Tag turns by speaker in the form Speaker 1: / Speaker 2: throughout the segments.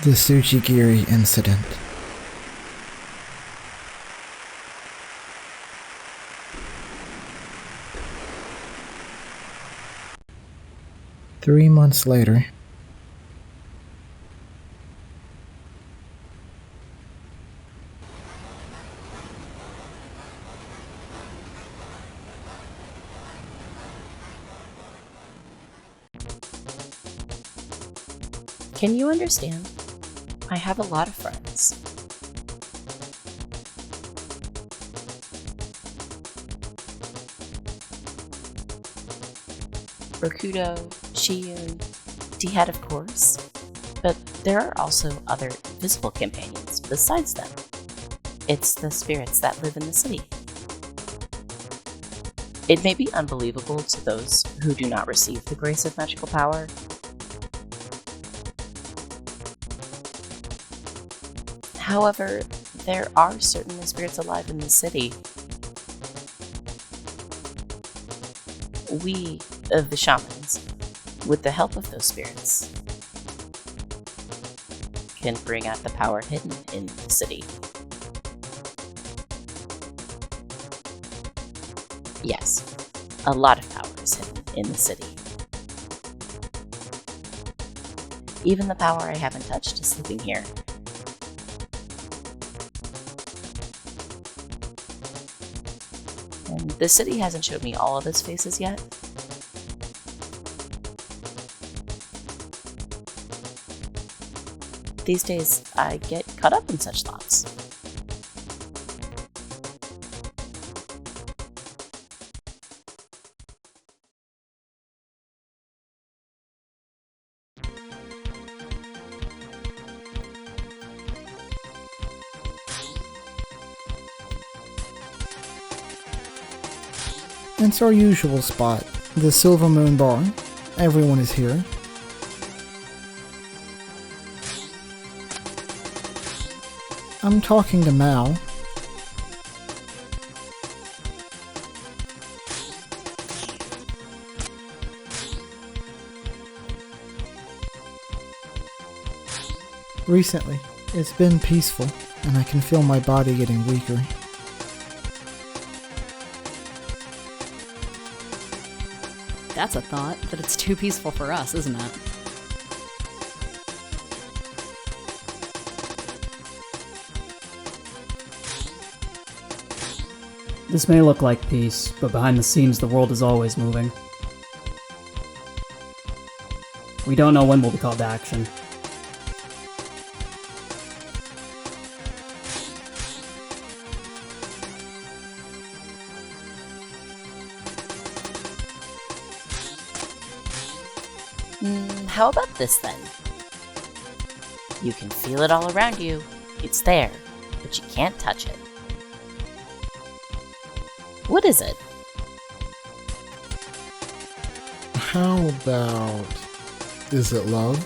Speaker 1: The tsujigiri incident. Three months later.
Speaker 2: Can you understand? I have a lot of friends. Rokudo, Shiun, D-Head of course, but there are also other visible companions besides them. It's the spirits that live in the city. It may be unbelievable to those who do not receive the grace of magical power. However, there are certain spirits alive in the city. We, of the shamans, with the help of those spirits, can bring out the power hidden in the city. Yes, a lot of power is hidden in the city. Even the power I haven't touched is sleeping here. And the city hasn't showed me all of its faces yet. These days, I get caught up in such thoughts.
Speaker 1: It's our usual spot, the Silver Moon Bar. Everyone is here. I'm talking to Mao. Recently, it's been peaceful, and I can feel my body getting weaker.
Speaker 3: That's a thought, but it's too peaceful for us, isn't it?
Speaker 4: This may look like peace, but behind the scenes the world is always moving. We don't know when we'll be called to action.
Speaker 2: How about this then? You can feel it all around you. It's there, but you can't touch it. What is it?
Speaker 1: How about... is it love?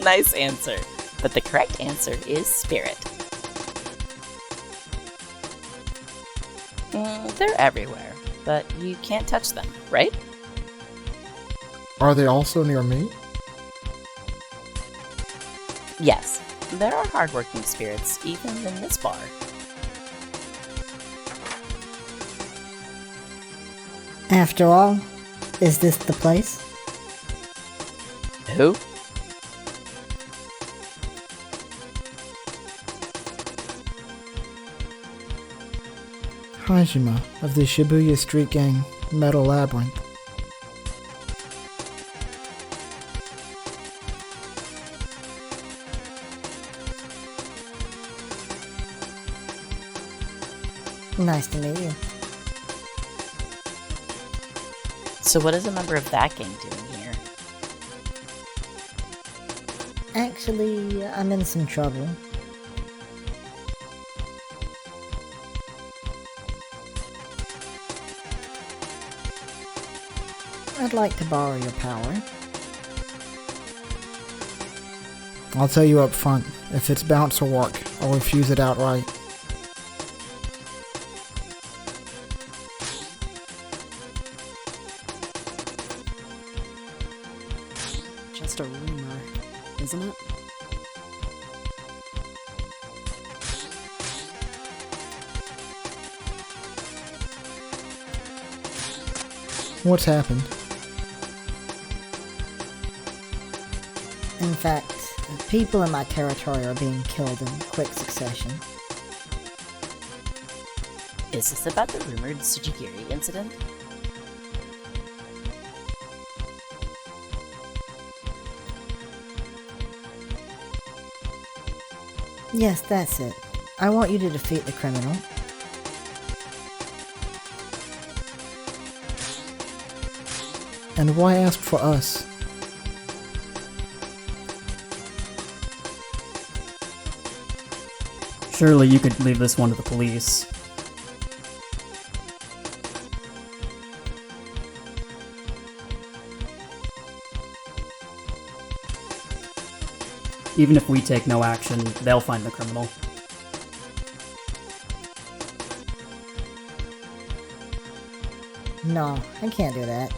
Speaker 2: Nice answer. But the correct answer is spirit. They're everywhere, but you can't touch them, right?
Speaker 1: Are they also near me?
Speaker 2: Yes, there are hardworking spirits even in this bar.
Speaker 5: After all, is this the place?
Speaker 2: Who?
Speaker 1: Hajima of the Shibuya street gang Metal Labyrinth.
Speaker 5: Nice to meet you.
Speaker 2: So what is a member of that gang doing here?
Speaker 5: Actually, I'm in some trouble. I'd like to borrow your power.
Speaker 1: I'll tell you up front, if it's bounce or work, I'll refuse it outright.
Speaker 3: Just a rumor, isn't it?
Speaker 1: What's happened?
Speaker 5: In fact, people in my territory are being killed in quick succession.
Speaker 2: Is this about the rumored tsujigiri incident?
Speaker 5: Yes, that's it. I want you to defeat the criminal.
Speaker 1: And why ask for us?
Speaker 4: Surely you could leave this one to the police. Even if we take no action, they'll find the criminal.
Speaker 5: No, I can't do that.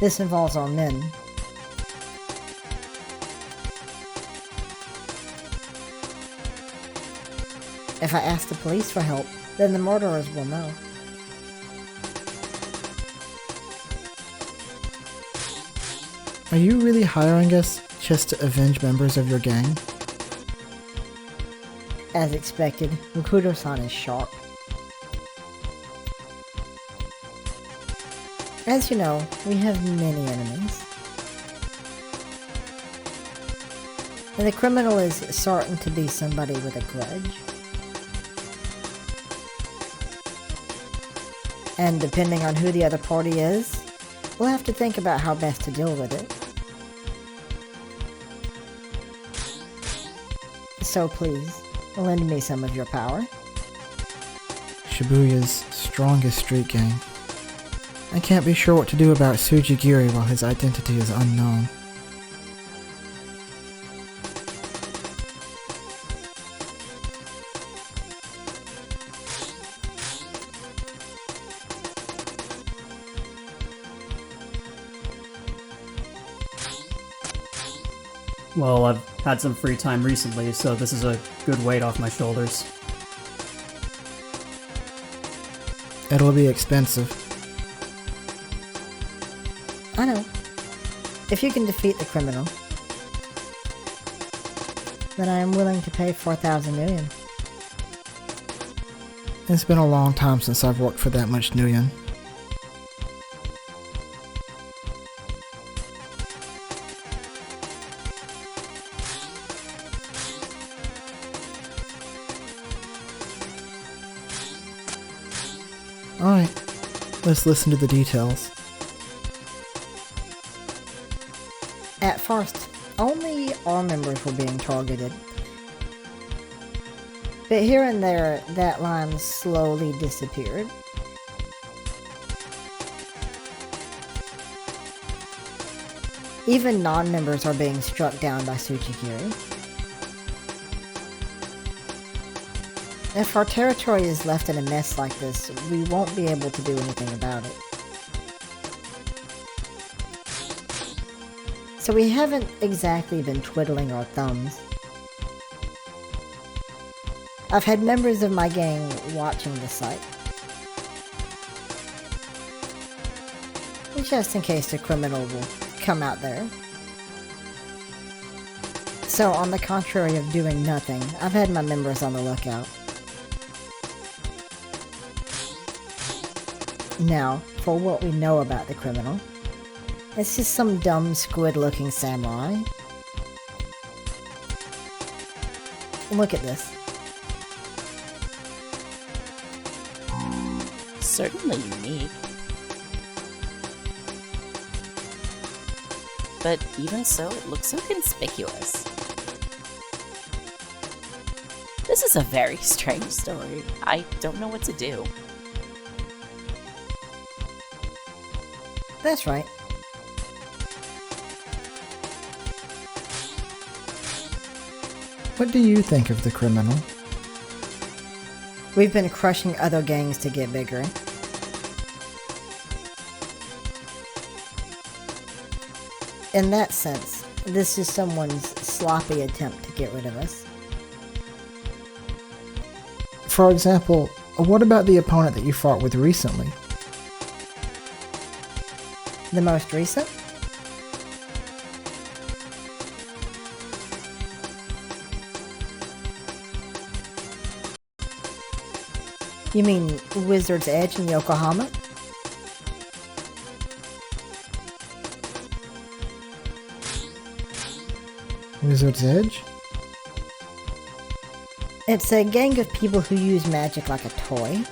Speaker 5: This involves our men. If I ask the police for help, then the murderers will know.
Speaker 1: Are you really hiring us just to avenge members of your gang?
Speaker 5: As expected, Rokudo-san is sharp. As you know, we have many enemies. And the criminal is certain to be somebody with a grudge. And depending on who the other party is, we'll have to think about how best to deal with it. So please, lend me some of your power.
Speaker 1: Shibuya's strongest street gang. I can't be sure what to do about Tsujigiri while his identity is unknown.
Speaker 4: Well, I've had some free time recently, so this is a good weight off my shoulders.
Speaker 1: It'll be expensive.
Speaker 5: I know. If you can defeat the criminal, then I am willing to pay 4,000 million.
Speaker 1: It's been a long time since I've worked for that much nuyen. Alright, let's listen to the details.
Speaker 5: At first, only our members were being targeted. But here and there, that line slowly disappeared. Even non-members are being struck down by tsujigiri. If our territory is left in a mess like this, we won't be able to do anything about it. So we haven't exactly been twiddling our thumbs. I've had members of my gang watching the site, just in case the criminal will come out there. So on the contrary of doing nothing, I've had my members on the lookout. Now, for what we know about the criminal. It's just some dumb squid-looking samurai. Look at this.
Speaker 2: Certainly unique. But even so, it looks so conspicuous. This is a very strange story. I don't know what to do.
Speaker 5: That's right.
Speaker 1: What do you think of the criminal?
Speaker 5: We've been crushing other gangs to get bigger. In that sense, this is someone's sloppy attempt to get rid of us.
Speaker 1: For example, what about the opponent that you fought with recently?
Speaker 5: The most recent? You mean Wizard's Edge in Yokohama?
Speaker 1: Wizard's Edge?
Speaker 5: It's a gang of people who use magic like a toy.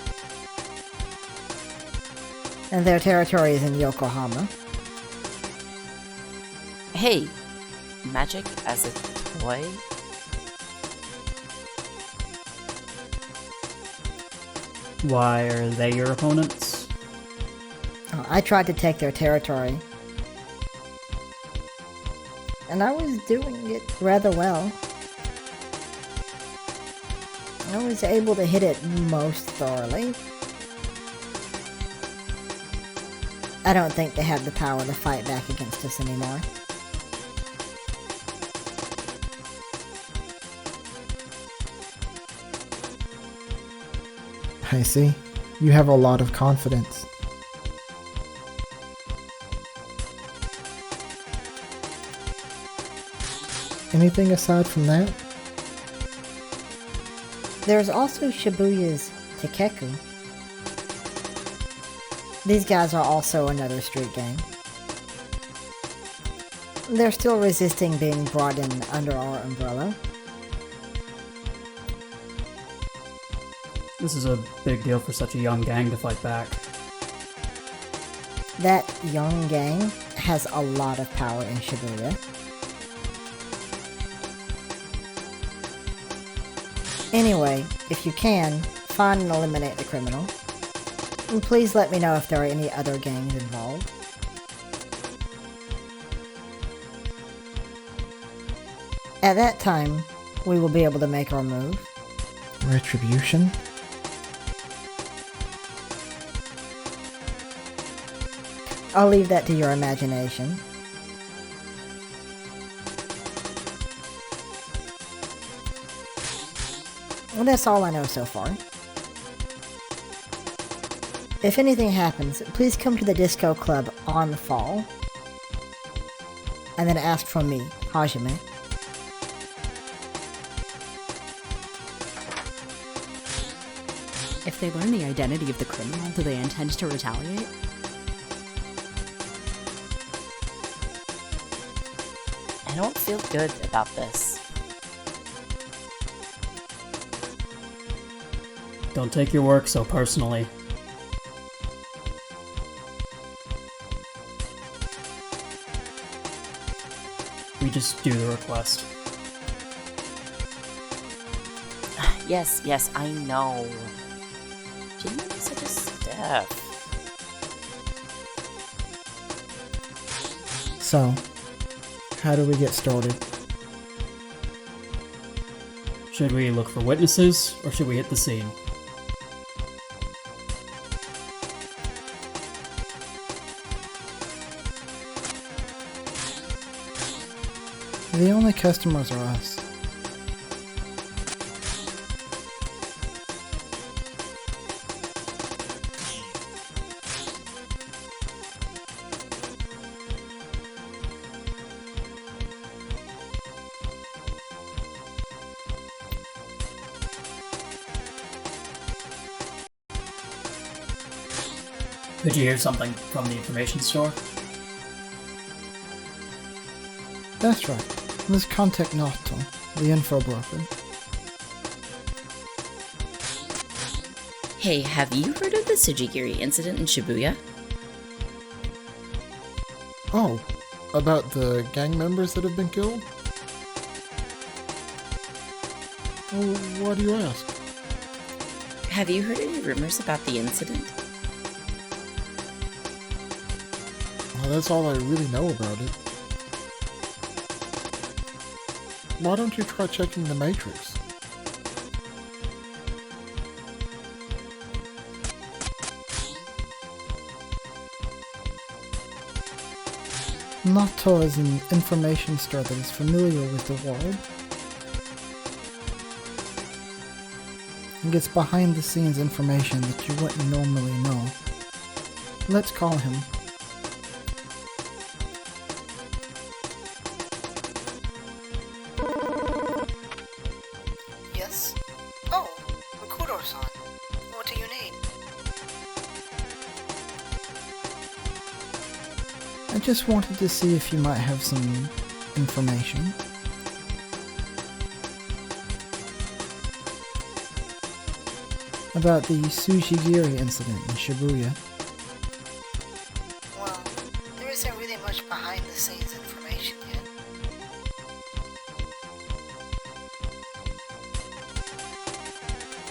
Speaker 5: And their territory is in Yokohama.
Speaker 2: Hey, magic as a toy?
Speaker 4: Why are they your opponents?
Speaker 5: Oh, I tried to take their territory. And I was doing it rather well. I was able to hit it most thoroughly. I don't think they have the power to fight back against us anymore.
Speaker 1: I see. You have a lot of confidence. Anything aside from that?
Speaker 5: There's also Shibuya's Takeku. These guys are also another street gang. They're still resisting being brought in under our umbrella.
Speaker 4: This is a big deal for such a young gang to fight back.
Speaker 5: That young gang has a lot of power in Shibuya. Anyway, if you can, find and eliminate the criminal. And please let me know if there are any other gangs involved. At that time, we will be able to make our move.
Speaker 1: Retribution?
Speaker 5: I'll leave that to your imagination. Well, that's all I know so far. If anything happens, please come to the disco club on the fall. And then ask for me, Hajime.
Speaker 3: If they learn the identity of the criminal, do they intend to retaliate?
Speaker 2: I don't feel good about this.
Speaker 4: Don't take your work so personally. We just do the request.
Speaker 2: Yes, I know. Didn't make such a step.
Speaker 1: So, how do we get started?
Speaker 4: Should we look for witnesses, or should we hit the scene?
Speaker 1: The only customers are us.
Speaker 4: Did you hear something from the information store?
Speaker 1: That's right. Let's contact Nato, the info broker.
Speaker 2: Hey, have you heard of the tsujigiri incident in Shibuya?
Speaker 6: Oh, about the gang members that have been killed? Well, why do you ask?
Speaker 2: Have you heard any rumors about the incident?
Speaker 6: Well, that's all I really know about it. Why don't you try checking the Matrix?
Speaker 1: Nato is an information store that is familiar with the world and gets behind the scenes information that you wouldn't normally know. Let's call him.
Speaker 5: Yes? Oh, Rokudo-san. What do you need?
Speaker 1: I just wanted to see if you might have some information. About the tsujigiri incident in Shibuya.
Speaker 5: Well, there isn't really much behind-the-scenes information yet.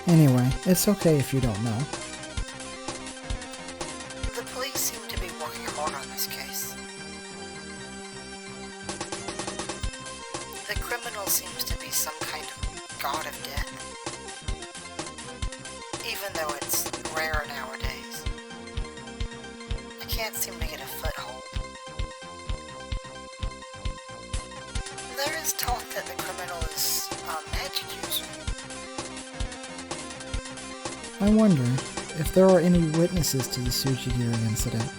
Speaker 1: Anyway, it's okay if you don't know.
Speaker 5: The police seem to be working hard on this case. The criminal seems to be some kind of god of death. Even though it's rare nowadays. I can't seem to get a foothold. There is talk that the criminal is a magic user.
Speaker 1: I wonder if there are any witnesses to the tsujigiri incident.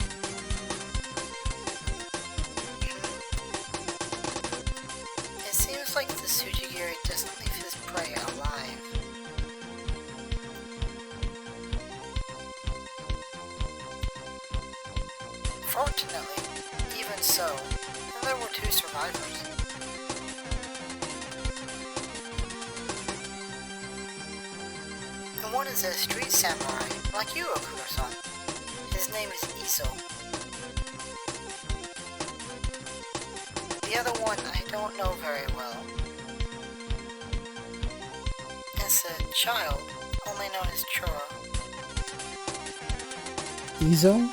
Speaker 5: It seems like the tsujigiri doesn't leave his prey alive. Fortunately, even so, there were 2 survivors. The one is a street samurai, like you, Rokudo-san. His name is Iso. The other one I don't know very well. It's a child, only known as Chura.
Speaker 1: Izo?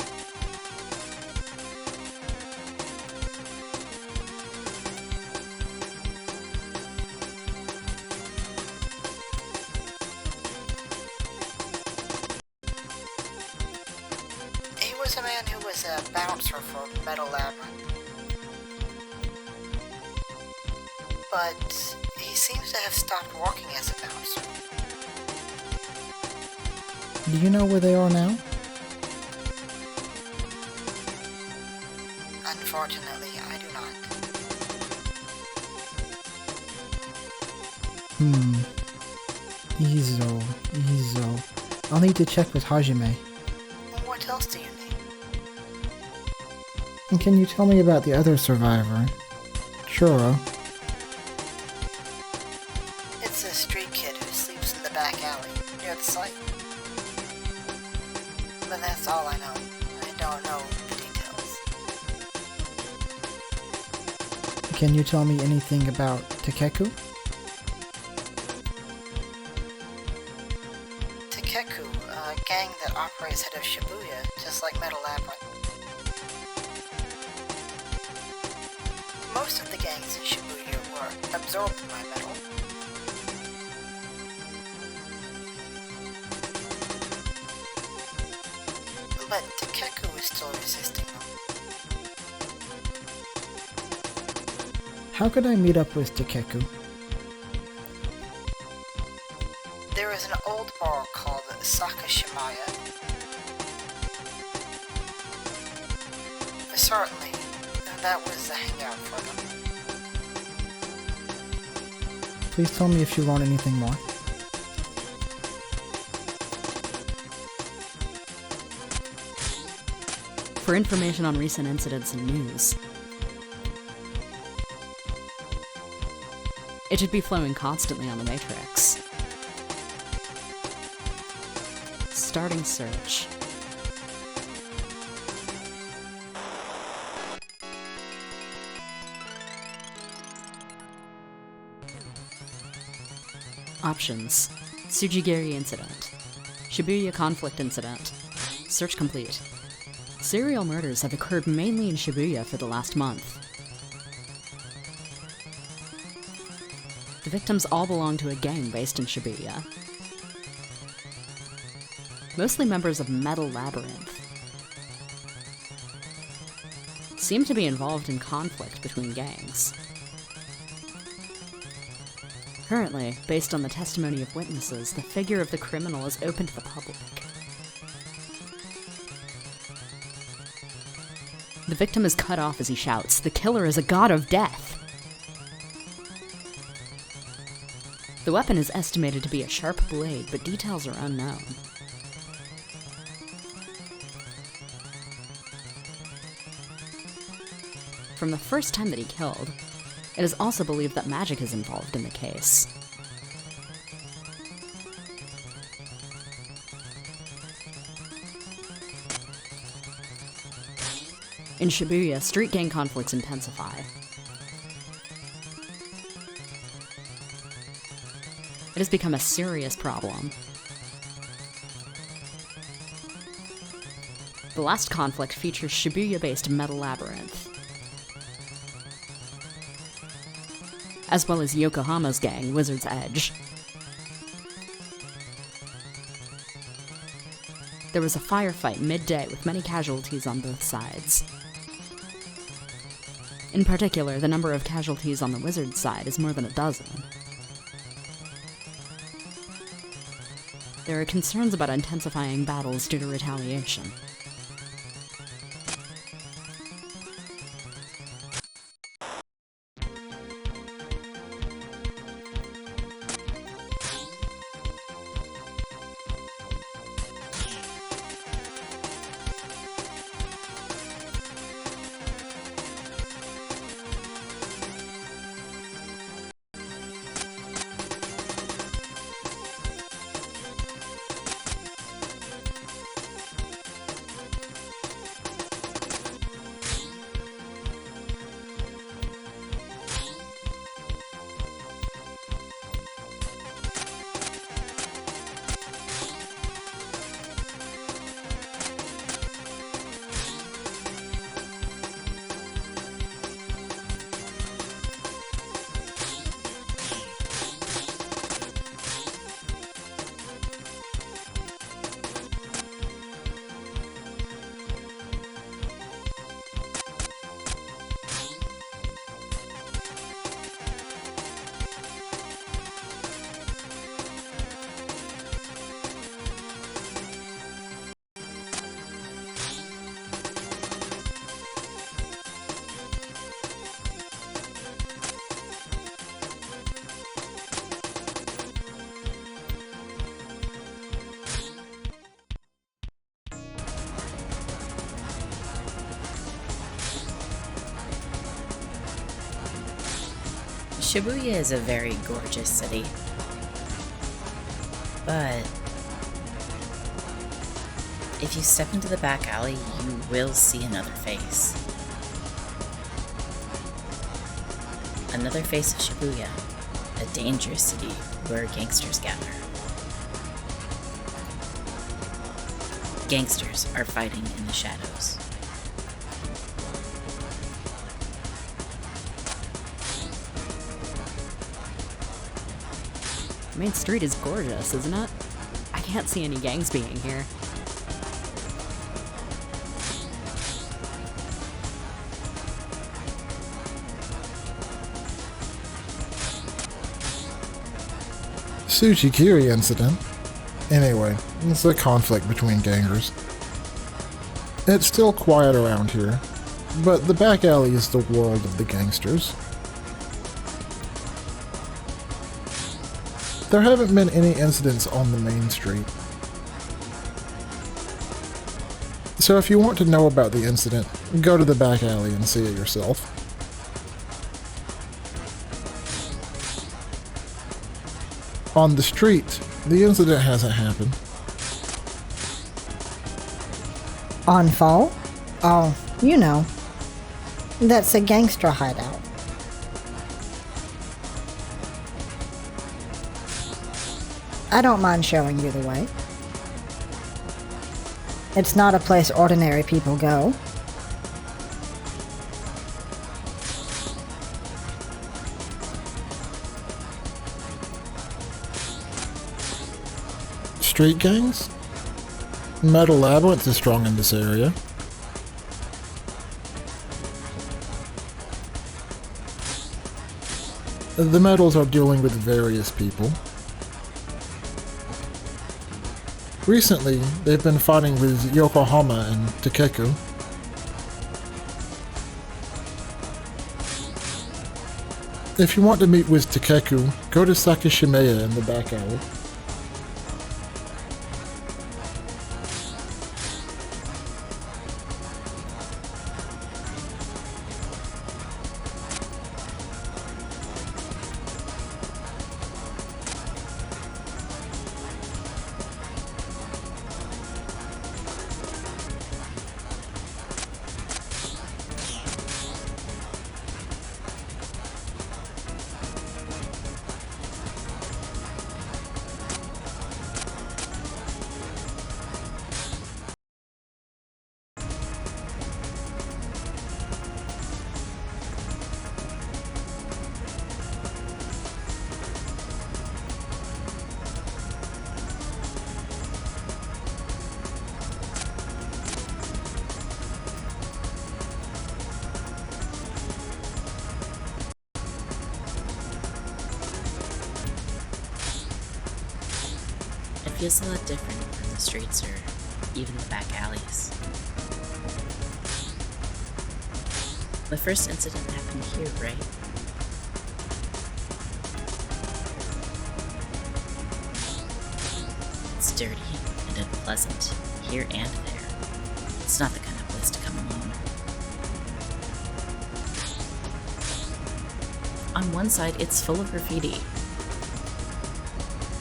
Speaker 5: He was a man who was a bouncer for Metal Labyrinth. But he seems to have stopped working as a bouncer.
Speaker 1: Do you know where they are now?
Speaker 5: Unfortunately, I do not. Izo. I'll
Speaker 1: need to check with Hajime.
Speaker 5: What else do you need?
Speaker 1: And can you tell me about the other survivor? Churo.
Speaker 5: It's a street kid who sleeps in the back alley, near the site. But that's all I know. I don't know the details.
Speaker 1: Can you tell me anything about Takeku?
Speaker 5: Takeku, a gang that operates out of Shibuya, just like Metal Labyrinth. Most of the gangs in Shibuya were absorbed by Metal. But Takeku is still resisting them.
Speaker 1: How could I meet up with Takeku?
Speaker 5: There is an old bar called Sakashimaya. Certainly, that was the hangout for them.
Speaker 1: Please tell me if you learn anything more.
Speaker 3: for information on recent incidents and news. It should be flowing constantly on the Matrix. Starting search. Options. Tsujigiri incident. Shibuya conflict incident. Search complete. Serial murders have occurred mainly in Shibuya for the last month. The victims all belong to a gang based in Shibuya. Mostly members of Metal Labyrinth. Seem to be involved in conflict between gangs. Currently, based on the testimony of witnesses, the figure of the criminal is open to the public. The victim is cut off as he shouts, "The killer is a god of death!" The weapon is estimated to be a sharp blade, but details are unknown. From the first time that he killed, it is also believed that magic is involved in the case. In Shibuya, street gang conflicts intensify. It has become a serious problem. The last conflict features Shibuya-based Metal Labyrinth, as well as Yokohama's gang, Wizard's Edge. There was a firefight midday with many casualties on both sides. In particular, the number of casualties on the Wizard's side is more than a dozen. There are concerns about intensifying battles due to retaliation.
Speaker 2: Shibuya is a very gorgeous city, but if you step into the back alley, you will see another face. Another face of Shibuya, a dangerous city where gangsters gather. Gangsters are fighting in the shadows.
Speaker 3: Main Street is gorgeous, isn't it? I can't see any gangs being here.
Speaker 6: Tsujigiri incident. Anyway, it's a conflict between gangers. It's still quiet around here, but the back alley is the world of the gangsters. There haven't been any incidents on the main street. So if you want to know about the incident, go to the back alley and see it yourself. On the street, the incident hasn't happened.
Speaker 5: On Fall? Oh, you know. That's a gangster hideout. I don't mind showing you the way. It's not a place ordinary people go.
Speaker 6: Street gangs? Metal Labyrinth is strong in this area. The metals are dealing with various people. Recently, they've been fighting with Yokohama and Takeku. If you want to meet with Takeku, go to Sakishimeya in the back alley.
Speaker 2: It feels a lot different from the streets or even the back alleys. The first incident happened here, right? It's dirty and unpleasant, here and there. It's not the kind of place to come alone. On one side, it's full of graffiti.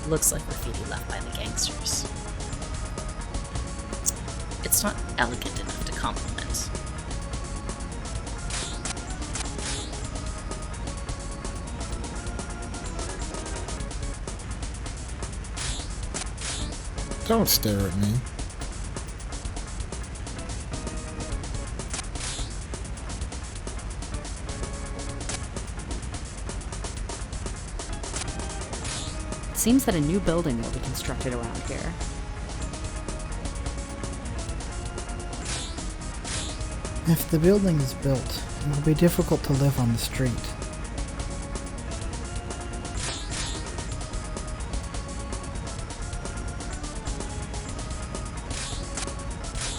Speaker 2: Looks like graffiti left by the gangsters. It's not elegant enough to compliment.
Speaker 6: Don't stare at me.
Speaker 3: It seems that a new building will be constructed around here.
Speaker 1: If the building is built, it will be difficult to live on the street.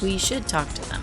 Speaker 2: We should talk to them.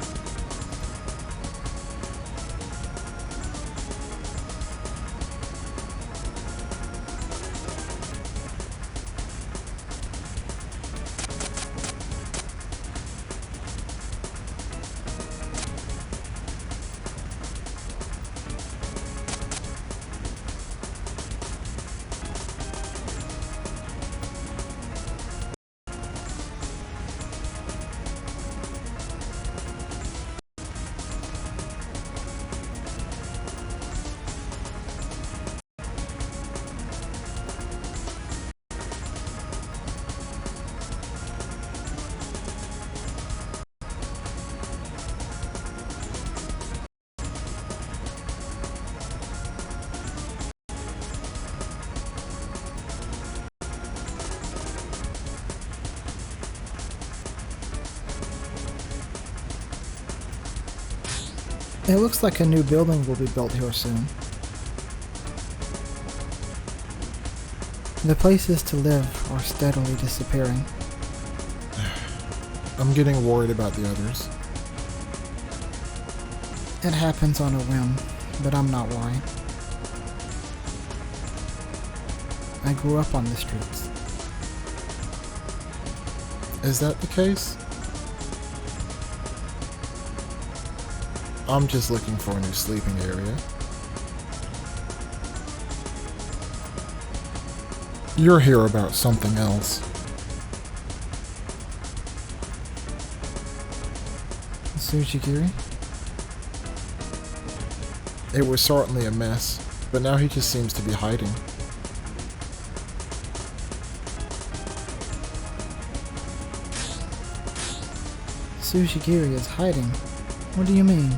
Speaker 1: It looks like a new building will be built here soon. The places to live are steadily disappearing.
Speaker 6: I'm getting worried about the others.
Speaker 1: It happens on a whim, but I'm not worried. I grew up on the streets.
Speaker 6: Is that the case? I'm just looking for a new sleeping area. You're here about something else.
Speaker 1: Tsujigiri?
Speaker 6: It was certainly a mess, but now he just seems to be hiding.
Speaker 1: Tsujigiri is hiding. What do you mean?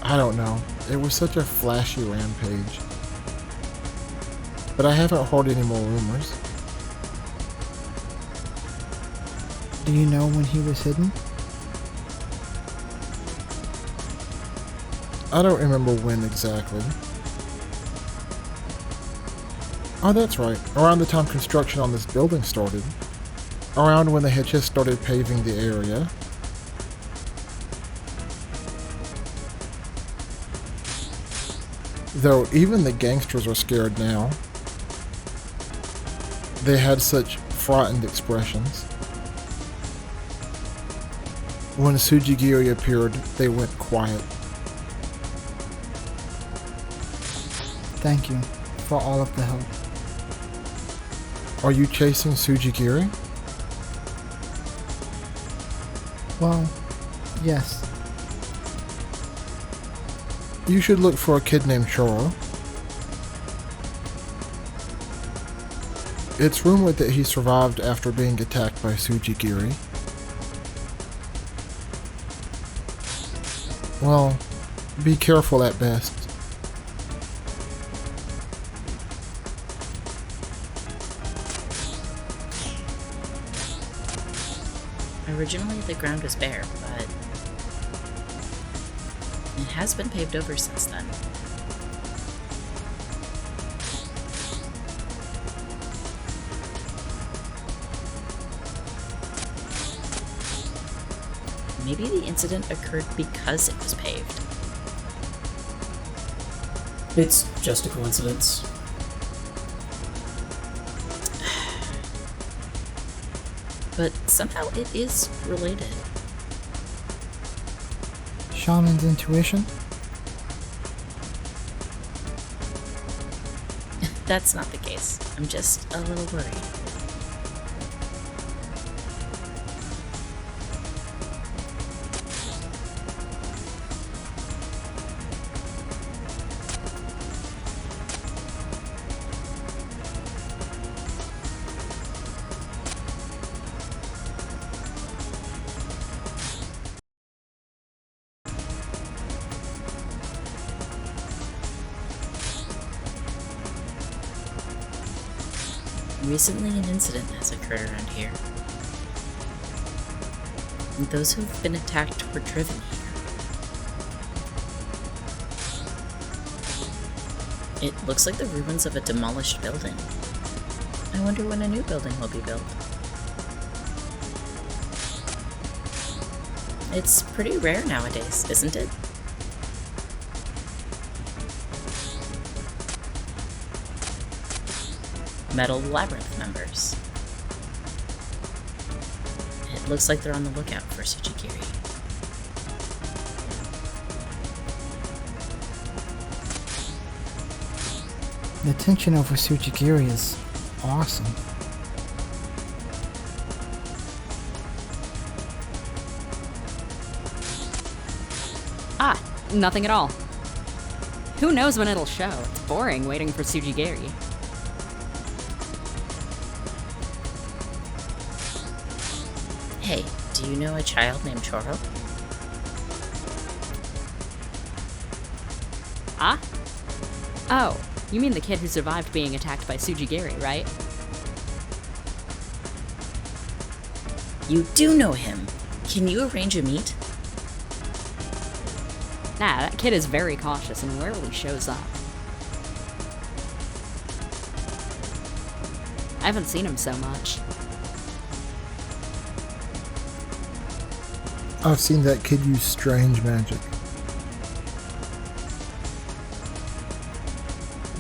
Speaker 6: I don't know. It was such a flashy rampage. But I haven't heard any more rumors.
Speaker 1: Do you know when he was hidden?
Speaker 6: I don't remember when exactly. Oh, that's right. Around the time construction on this building started. Around when they had just started paving the area. Though even the gangsters are scared now. They had such frightened expressions. When Tsujigiri appeared, they went quiet.
Speaker 1: Thank you for all of the help.
Speaker 6: Are you chasing Tsujigiri?
Speaker 1: Well, yes.
Speaker 6: You should look for a kid named Choro. It's rumored that he survived after being attacked by Tsujigiri. Well, be careful at best.
Speaker 2: Originally, the ground was bare, but it has been paved over since then. Maybe the incident occurred because it was paved.
Speaker 4: It's just a coincidence.
Speaker 2: But somehow it is related.
Speaker 1: Shaman's intuition?
Speaker 2: That's not the case. I'm just a little worried. Recently, an incident has occurred around here. And those who have been attacked were driven here. It looks like the ruins of a demolished building. I wonder when a new building will be built. It's pretty rare nowadays, isn't it? Metal Labyrinth members. It looks like they're on the lookout for Tsujigiri.
Speaker 1: The tension over Tsujigiri is awesome.
Speaker 3: Ah, nothing at all. Who knows when it'll show? It's boring waiting for tsujigiri.
Speaker 2: Hey, do you know a child named Choro?
Speaker 3: Ah? Oh, you mean the kid who survived being attacked by tsujigiri, right?
Speaker 2: You do know him. Can you arrange a meet?
Speaker 3: Nah, that kid is very cautious and rarely shows up. I haven't seen him so much.
Speaker 6: I've seen that kid use strange magic.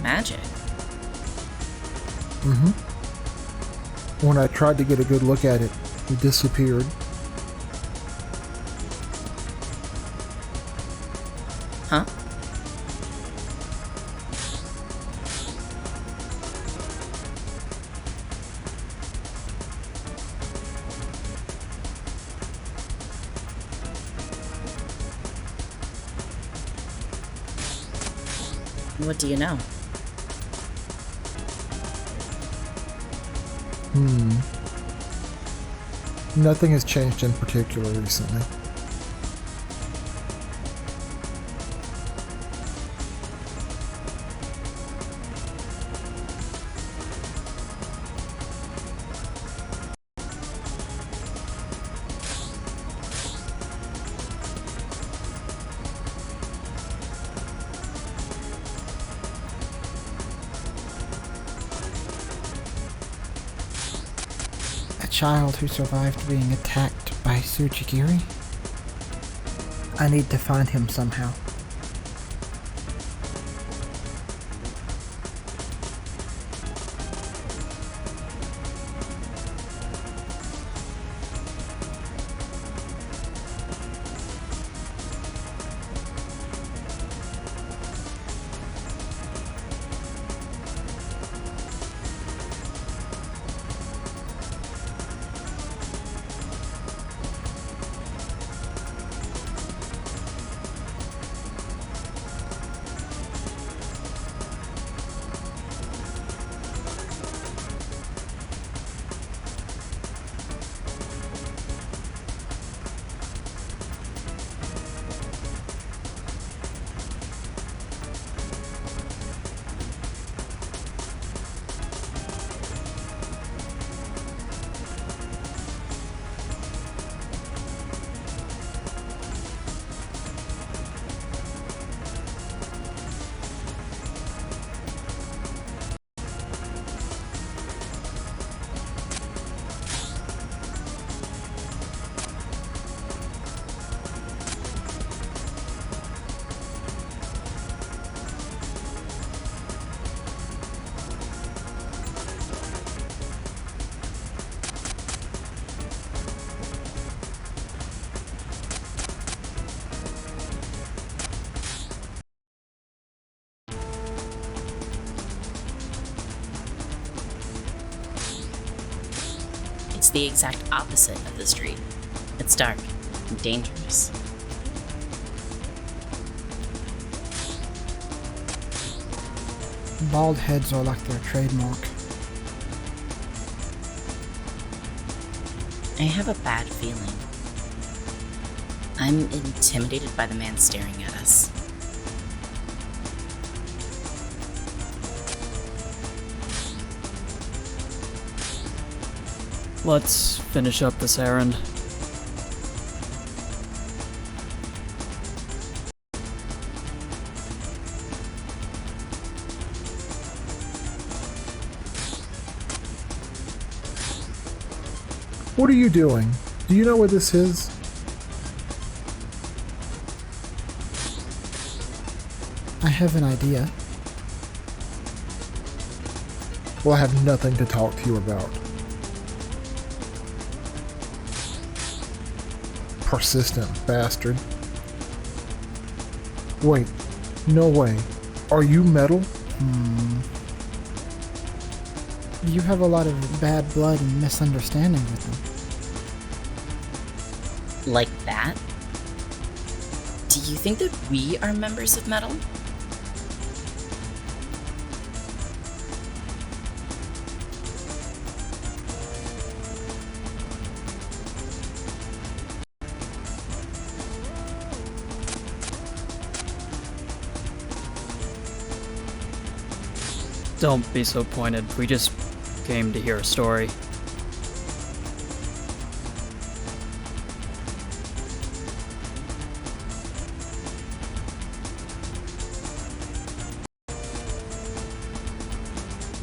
Speaker 2: Magic?
Speaker 6: When I tried to get a good look at it, he disappeared.
Speaker 2: What do you know?
Speaker 6: Nothing has changed in particular recently.
Speaker 1: A child who survived being attacked by tsujigiri? I need to find him somehow.
Speaker 2: It's the exact opposite of the street. It's dark and dangerous.
Speaker 1: Bald heads are like their trademark.
Speaker 2: I have a bad feeling. I'm intimidated by the man staring at us.
Speaker 4: Let's finish up this errand.
Speaker 6: What are you doing? Do you know where this is?
Speaker 1: I have an idea.
Speaker 6: Well, I have nothing to talk to you about. Persistent bastard. Wait, no way. Are you metal?
Speaker 1: You have a lot of bad blood and misunderstanding with them.
Speaker 2: Like that? Do you think that we are members of Metal?
Speaker 4: Don't be so pointed. We just came to hear a story.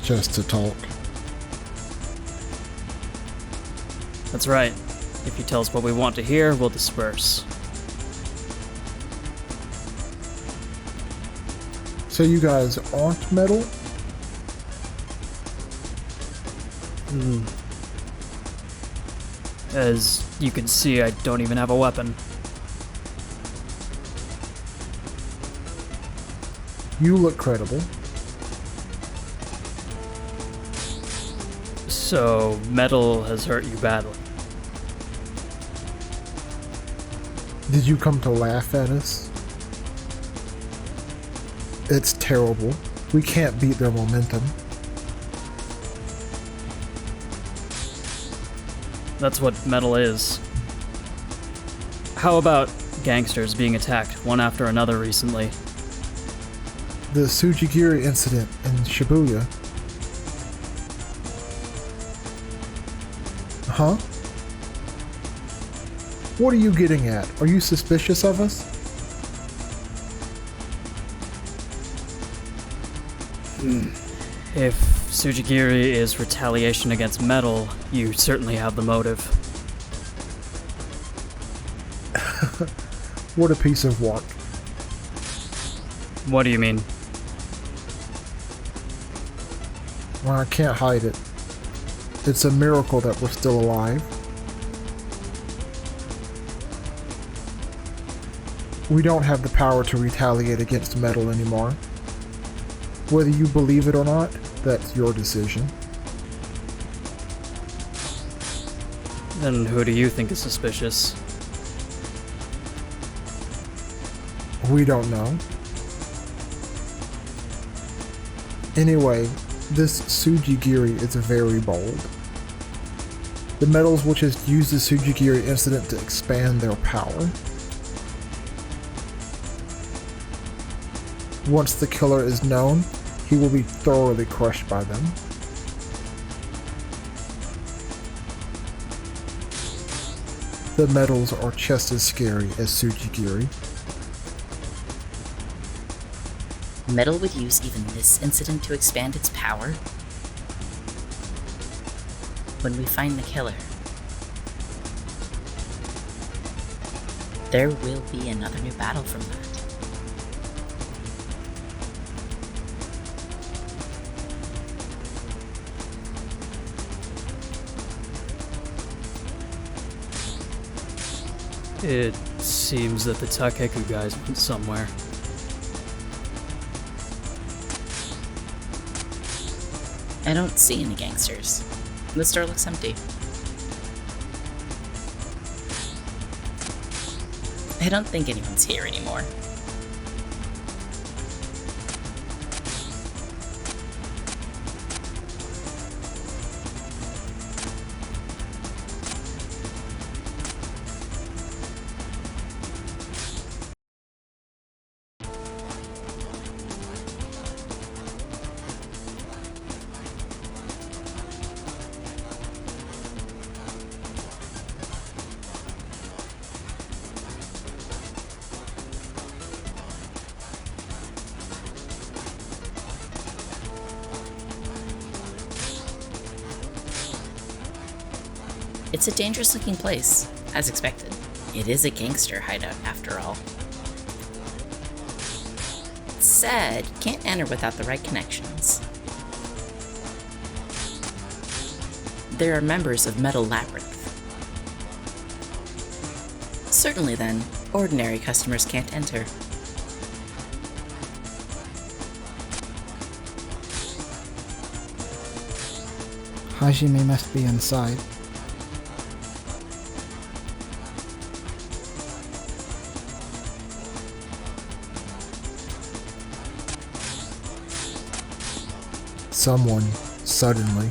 Speaker 6: Just to talk.
Speaker 4: That's right. If you tell us what we want to hear, we'll disperse.
Speaker 6: So you guys aren't metal?
Speaker 4: As you can see, I don't even have a weapon.
Speaker 6: You look credible.
Speaker 4: So, metal has hurt you badly.
Speaker 6: Did you come to laugh at us? It's terrible. We can't beat their momentum.
Speaker 4: That's what metal is. How about gangsters being attacked one after another recently?
Speaker 6: The tsujigiri incident in Shibuya. Huh? What are you getting at? Are you suspicious of us?
Speaker 4: If tsujigiri is retaliation against metal, you certainly have the motive.
Speaker 6: What a piece of work.
Speaker 4: What do you mean?
Speaker 6: Well, I can't hide it. It's a miracle that we're still alive. We don't have the power to retaliate against metal anymore. Whether you believe it or not, that's your decision.
Speaker 4: Then who do you think is suspicious?
Speaker 6: We don't know. Anyway, this tsujigiri is very bold. The metals will just use the tsujigiri incident to expand their power. Once the killer is known, he will be thoroughly crushed by them. The metals are just as scary as tsujigiri.
Speaker 2: Metal would use even this incident to expand its power? When we find the killer, there will be another new battle from that.
Speaker 4: It seems that the Takeku guys went somewhere.
Speaker 2: I don't see any gangsters. The store looks empty. I don't think anyone's here anymore. It's a dangerous looking place, as expected. It is a gangster hideout after all. Said, can't enter without the right connections. There are members of Metal Labyrinth. Certainly then, ordinary customers can't enter.
Speaker 1: Hajime must be inside.
Speaker 6: Someone, suddenly.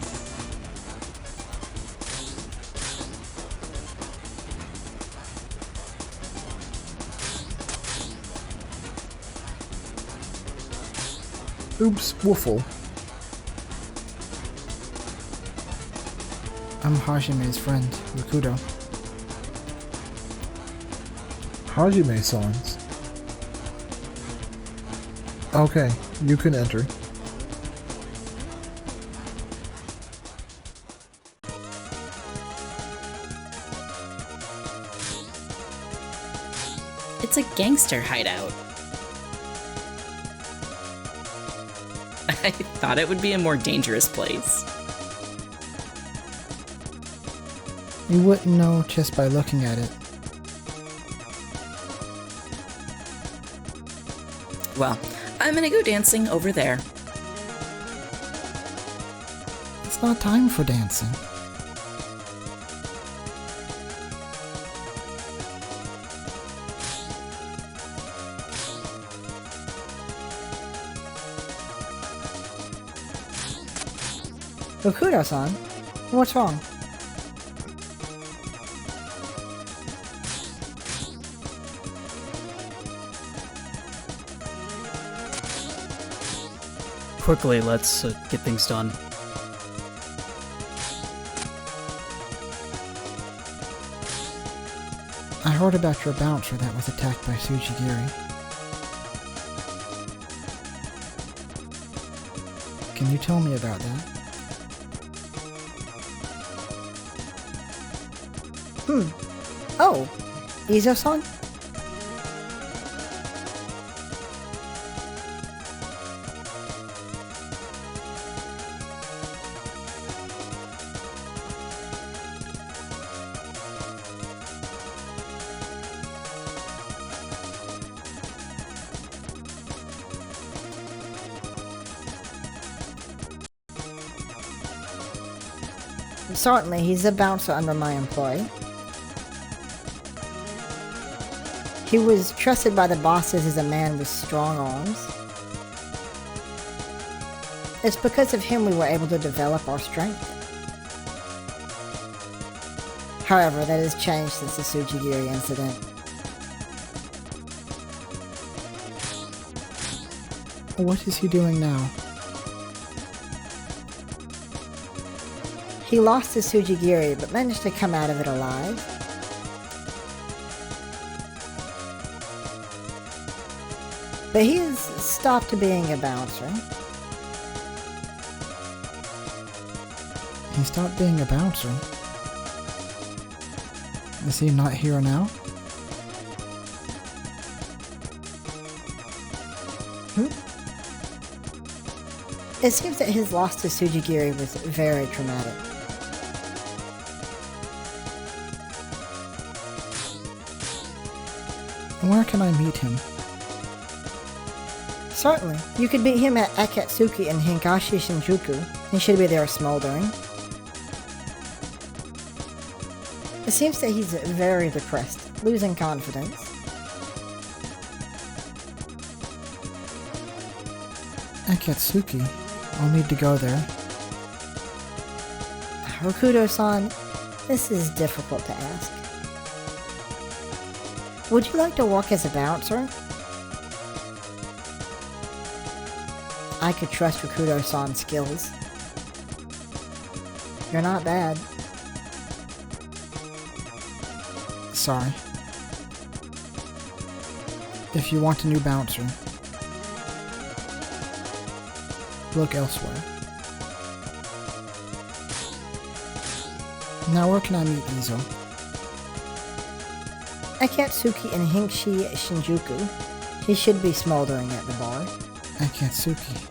Speaker 6: Oops, woofle.
Speaker 1: I'm Hajime's friend, Rokudo.
Speaker 6: Hajime-san's. Okay, you can enter.
Speaker 2: It's a gangster hideout. I thought it would be a more dangerous place.
Speaker 1: You wouldn't know just by looking at it.
Speaker 2: Well, I'm gonna go dancing over there.
Speaker 1: It's not time for dancing.
Speaker 5: Rokudo-san? What's wrong?
Speaker 4: Quickly, let's get things done.
Speaker 1: I heard about your bouncer that was attacked by tsujigiri. Can you tell me about that?
Speaker 5: Oh, Izo-san? Certainly, he's a bouncer under my employ. He was trusted by the bosses as a man with strong arms. It's because of him we were able to develop our strength. However, that has changed since the tsujigiri incident.
Speaker 1: What is he doing now?
Speaker 5: He lost his tsujigiri, but managed to come out of it alive. But he has stopped being a bouncer.
Speaker 1: He stopped being a bouncer. Is he not here now?
Speaker 5: It seems that his loss to tsujigiri was very traumatic.
Speaker 1: Where can I meet him?
Speaker 5: Certainly. You could meet him at Akatsuki in Hingashi Shinjuku. He should be there smoldering. It seems that he's very depressed, losing confidence.
Speaker 1: Akatsuki. I'll need to go there.
Speaker 5: Rokudo-san, this is difficult to ask. Would you like to work as a bouncer? I could trust Rokudo-san's skills. You're not bad.
Speaker 1: Sorry. If you want a new bouncer, look elsewhere. Now where can I meet Izo?
Speaker 5: Akatsuki in Hingashi Shinjuku. He should be smoldering at the bar.
Speaker 1: Akatsuki.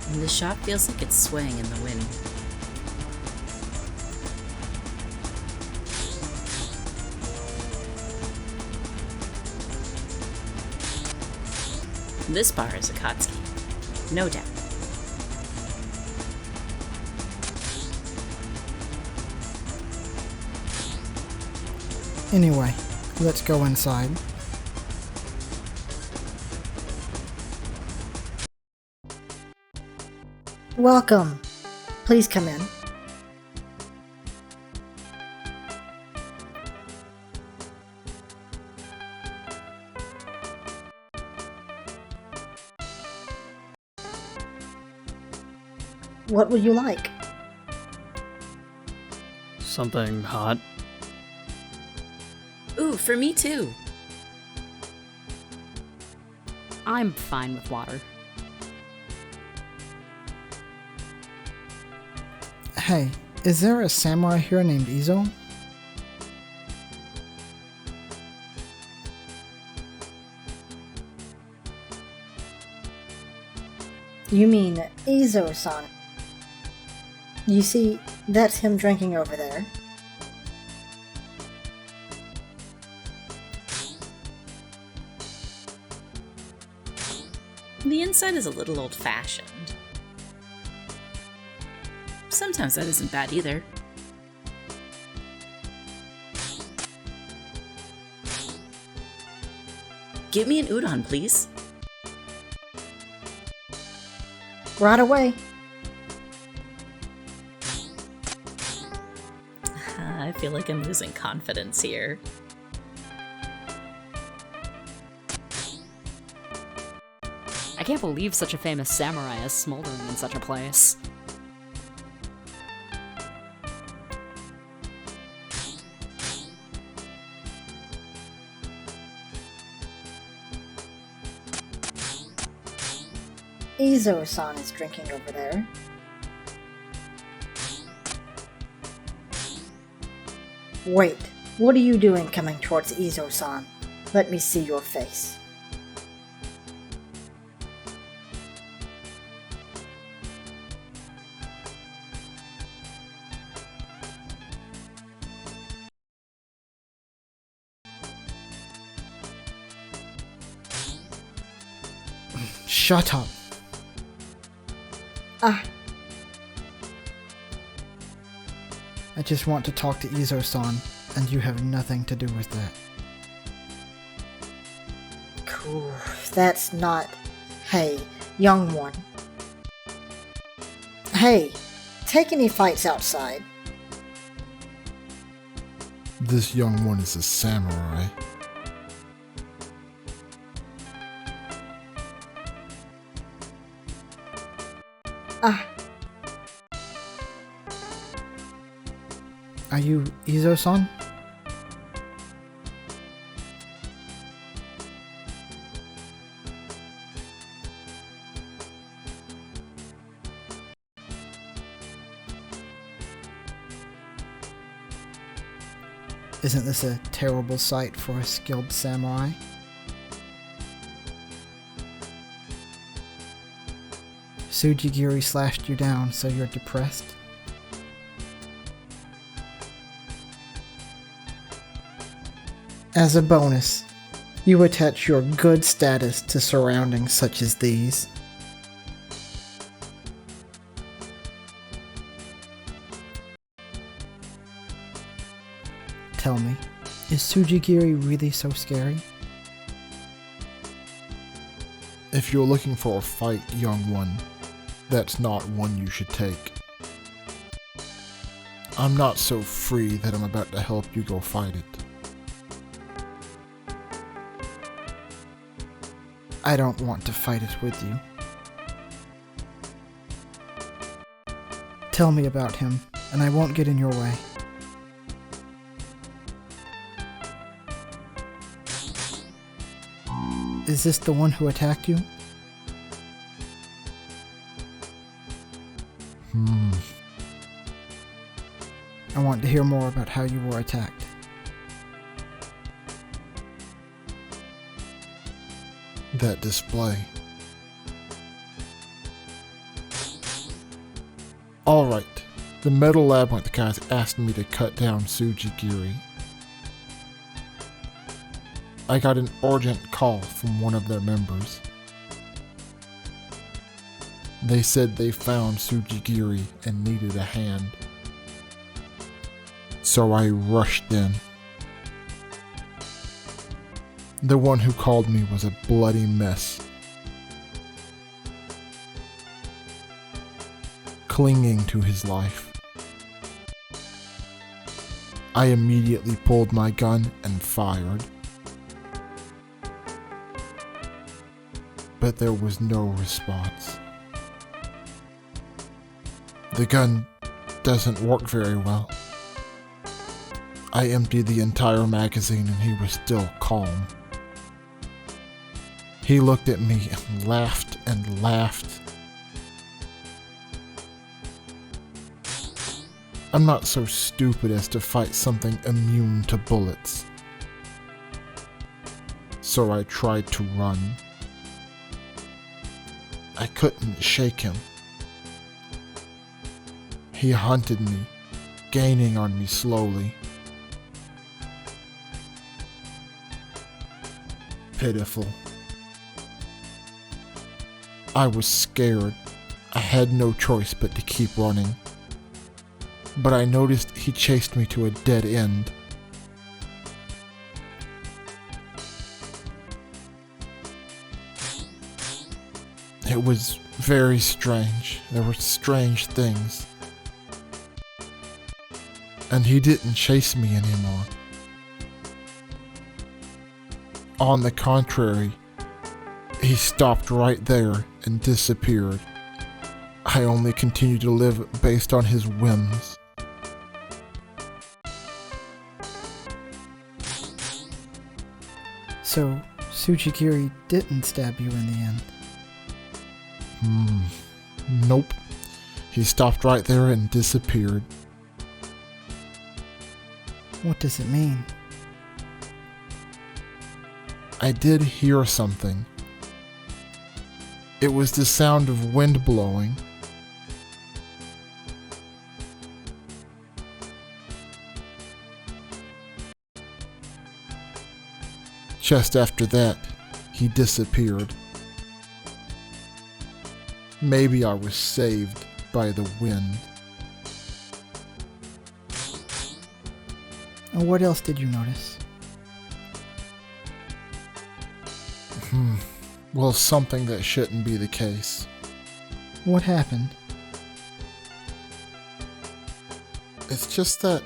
Speaker 2: And the shop feels like it's swaying in the wind. This bar is Akatsuki, no doubt.
Speaker 1: Anyway, let's go inside.
Speaker 5: Welcome. Please come in. What would you like?
Speaker 4: Something hot.
Speaker 2: Ooh, for me too.
Speaker 3: I'm fine with water.
Speaker 1: Hey, Is there a samurai here named Izo?
Speaker 5: You mean Izo-san. You see, that's him drinking over there.
Speaker 2: The inside is a little old-fashioned. Sometimes that isn't bad either. Give me an udon, please.
Speaker 5: Right away.
Speaker 2: I feel like I'm losing confidence here.
Speaker 3: I can't believe such a famous samurai is smoldering in such a place.
Speaker 5: Izo-san is drinking over there. Wait, what are you doing coming towards Izo-san? Let me see your face.
Speaker 1: Shut up.
Speaker 5: Ah,
Speaker 1: I just want to talk to Izo-san, and you have nothing to do with that.
Speaker 5: cool. That's not... Hey, young one. Hey, take any fights outside.
Speaker 6: This young one is a samurai.
Speaker 5: Ah,
Speaker 1: Are you Izo-san? Isn't this a terrible sight for a skilled samurai? Tsujigiri slashed you down, so you're depressed? As a bonus, you attach your good status to surroundings such as these. Tell me, is tsujigiri really so scary?
Speaker 6: If you're looking for a fight, young one, that's not one you should take. I'm not so free that I'm about to help you go fight it.
Speaker 1: I don't want to fight it with you. Tell me about him, and I won't get in your way. Is this the one who attacked you? I want to hear more about how you were attacked.
Speaker 6: That display. Alright, the metal labyrinth guys asked me to cut down tsujigiri. I got an urgent call from one of their members. They said they found tsujigiri and needed a hand. So I rushed in. The one who called me was a bloody mess. Clinging to his life. I immediately pulled my gun and fired. But there was no response. The gun doesn't work very well. I emptied the entire magazine and he was still calm. He looked at me and laughed and laughed. I'm not so stupid as to fight something immune to bullets. So I tried to run. I couldn't shake him. He hunted me, gaining on me slowly. Pitiful. I was scared. I had no choice but to keep running. But I noticed he chased me to a dead end. It was very strange. There were strange things. And he didn't chase me anymore. On the contrary, he stopped right there and disappeared. I only continued to live based on his whims.
Speaker 1: So, Tsujigiri didn't stab you in the end?
Speaker 6: Nope. He stopped right there and disappeared.
Speaker 1: What does it mean?
Speaker 6: I did hear something. It was the sound of wind blowing. Just after that, he disappeared. Maybe I was saved by the wind.
Speaker 1: And what else did you notice?
Speaker 6: Well, something that shouldn't be the case.
Speaker 1: What happened?
Speaker 6: It's just that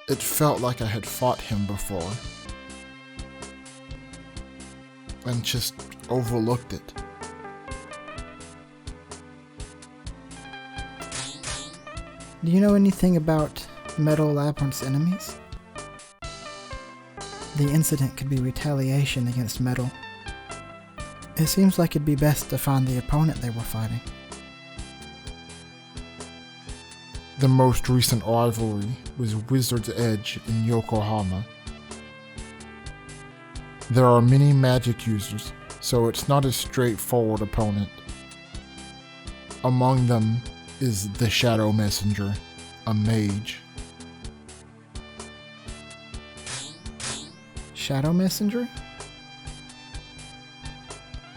Speaker 6: it felt like I had fought him before. And just overlooked it.
Speaker 1: Do you know anything about Metal Labyrinth's enemies? The incident could be retaliation against Metal. It seems like it'd be best to find the opponent they were fighting.
Speaker 6: The most recent rivalry was Wizard's Edge in Yokohama. There are many magic users, so it's not a straightforward opponent. Among them is the Shadow Messenger, a mage.
Speaker 1: Shadow Messenger?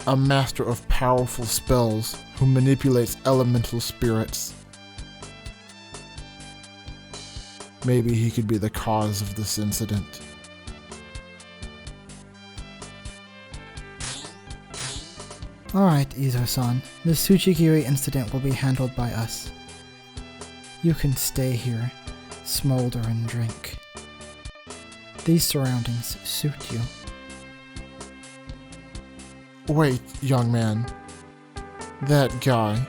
Speaker 6: A master of powerful spells who manipulates elemental spirits. Maybe he could be the cause of this incident.
Speaker 1: Alright, Izo-san. The Tsujigiri incident will be handled by us. You can stay here, smolder and drink. These surroundings suit you.
Speaker 6: Wait, young man. That guy,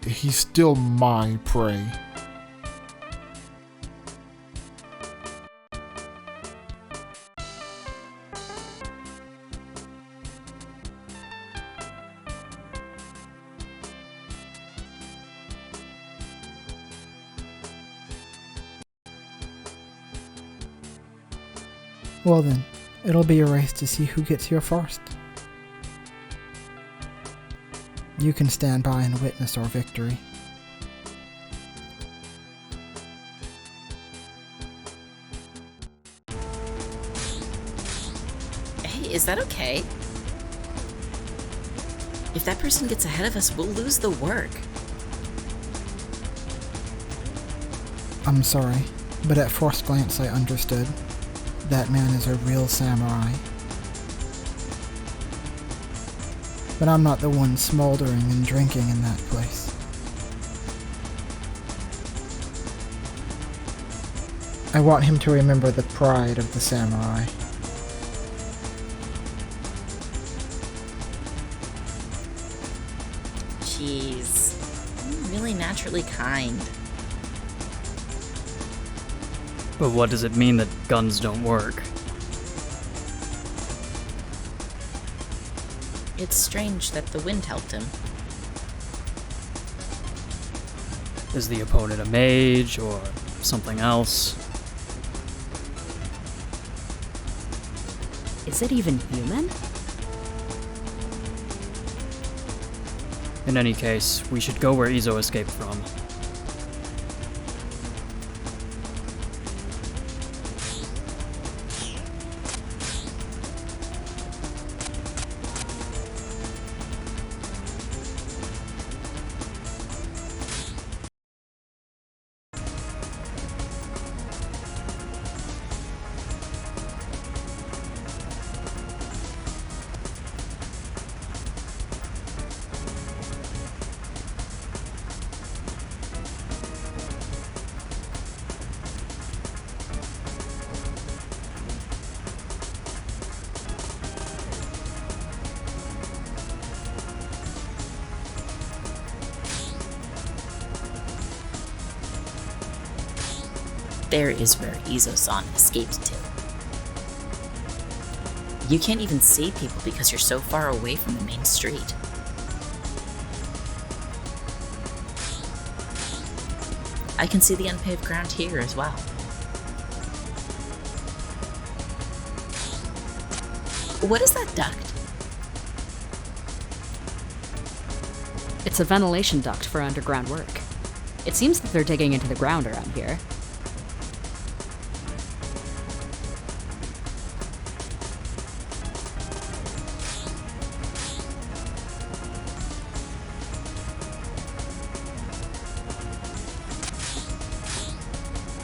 Speaker 6: he's still my prey.
Speaker 1: Well then, it'll be a race to see who gets here first. You can stand by and witness our victory.
Speaker 2: Hey, is that okay? If that person gets ahead of us, we'll lose the work.
Speaker 1: I'm sorry, but at first glance I understood. That man is a real samurai. But I'm not the one smoldering and drinking in that place. I want him to remember the pride of the samurai.
Speaker 2: Jeez, I'm really naturally kind.
Speaker 4: But what does it mean that guns don't work?
Speaker 2: It's strange that the wind helped him.
Speaker 4: Is the opponent a mage or something else?
Speaker 3: Is it even human?
Speaker 4: In any case, we should go where Izo escaped from.
Speaker 2: There is where Izo-san escaped to. You can't even see people because you're so far away from the main street. I can see the unpaved ground here as well. What is that duct?
Speaker 3: It's a ventilation duct for underground work. It seems that they're digging into the ground around here.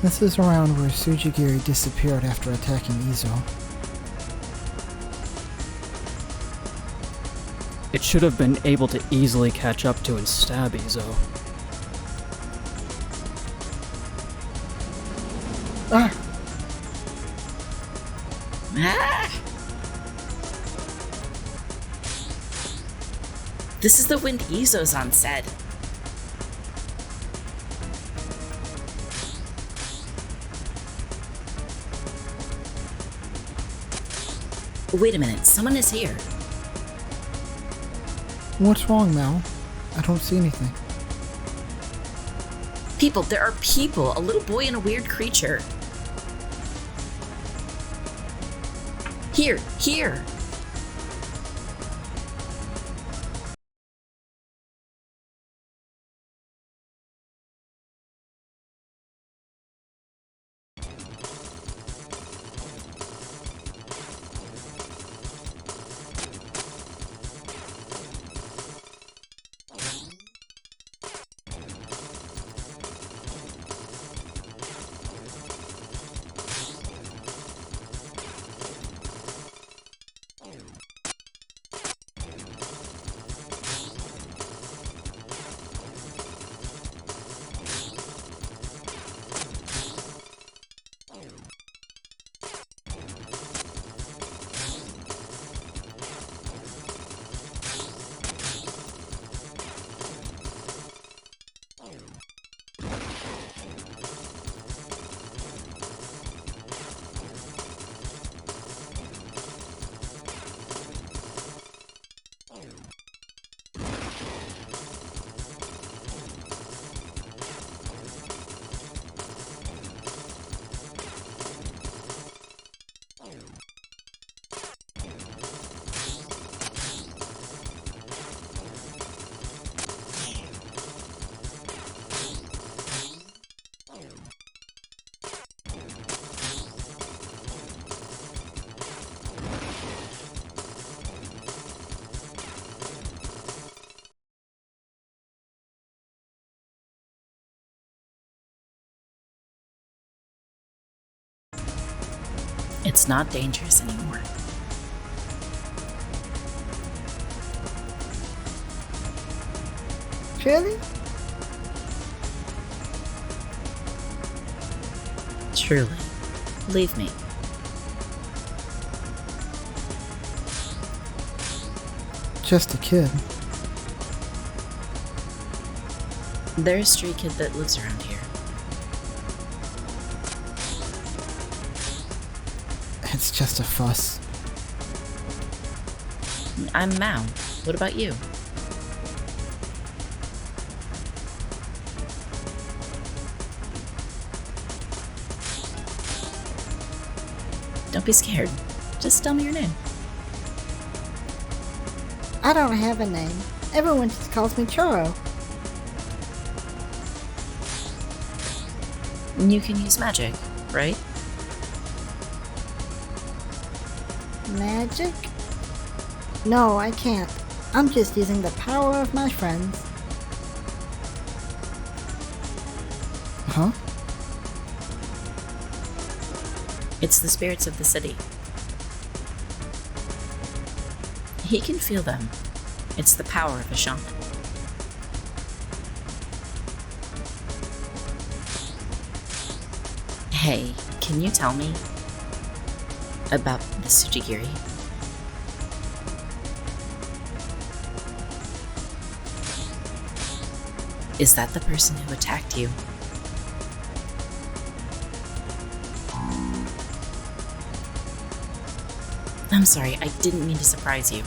Speaker 1: This is around where Tsujigiri disappeared after attacking Izo.
Speaker 4: It should have been able to easily catch up to and stab Izo.
Speaker 1: Ah!
Speaker 2: Ah! This is the wind Izo-san said. Wait a minute, someone is here.
Speaker 1: What's wrong, Mao? I don't see anything.
Speaker 2: People, there are people. A little boy and a weird creature. Here. It's not dangerous anymore.
Speaker 5: Really?
Speaker 2: Truly. Leave me.
Speaker 1: Just a kid.
Speaker 2: There's a stray kid that lives around here.
Speaker 1: It's just a fuss.
Speaker 2: I'm Mao. What about you? Don't be scared. Just tell me your name.
Speaker 5: I don't have a name. Everyone just calls me Choro.
Speaker 2: You can use magic, right?
Speaker 5: Magic? No, I can't. I'm just using the power of my friends.
Speaker 1: Huh?
Speaker 2: It's the spirits of the city. He can feel them. It's the power of a shaman. Hey, can you tell me about the tsujigiri? Is that the person who attacked you? I'm sorry, I didn't mean to surprise you.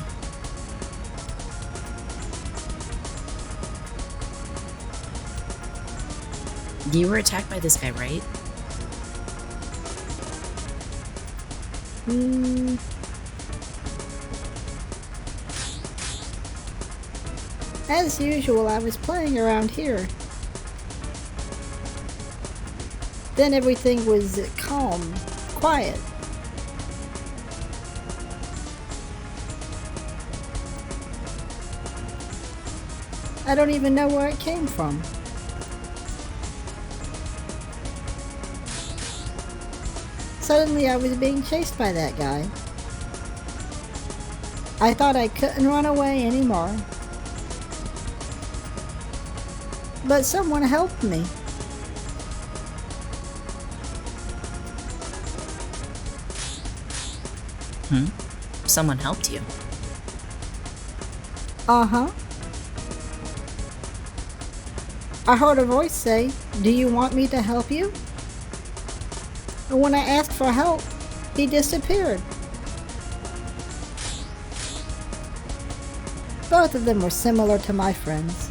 Speaker 2: You were attacked by this guy, right?
Speaker 5: As usual, I was playing around here. Then everything was calm, quiet. I don't even know where it came from. Suddenly I was being chased by that guy. I thought I couldn't run away anymore. But someone helped me.
Speaker 2: Someone helped you.
Speaker 5: Uh-huh. I heard a voice say, "Do you want me to help you?" And when I asked for help, he disappeared. Both of them were similar to my friends.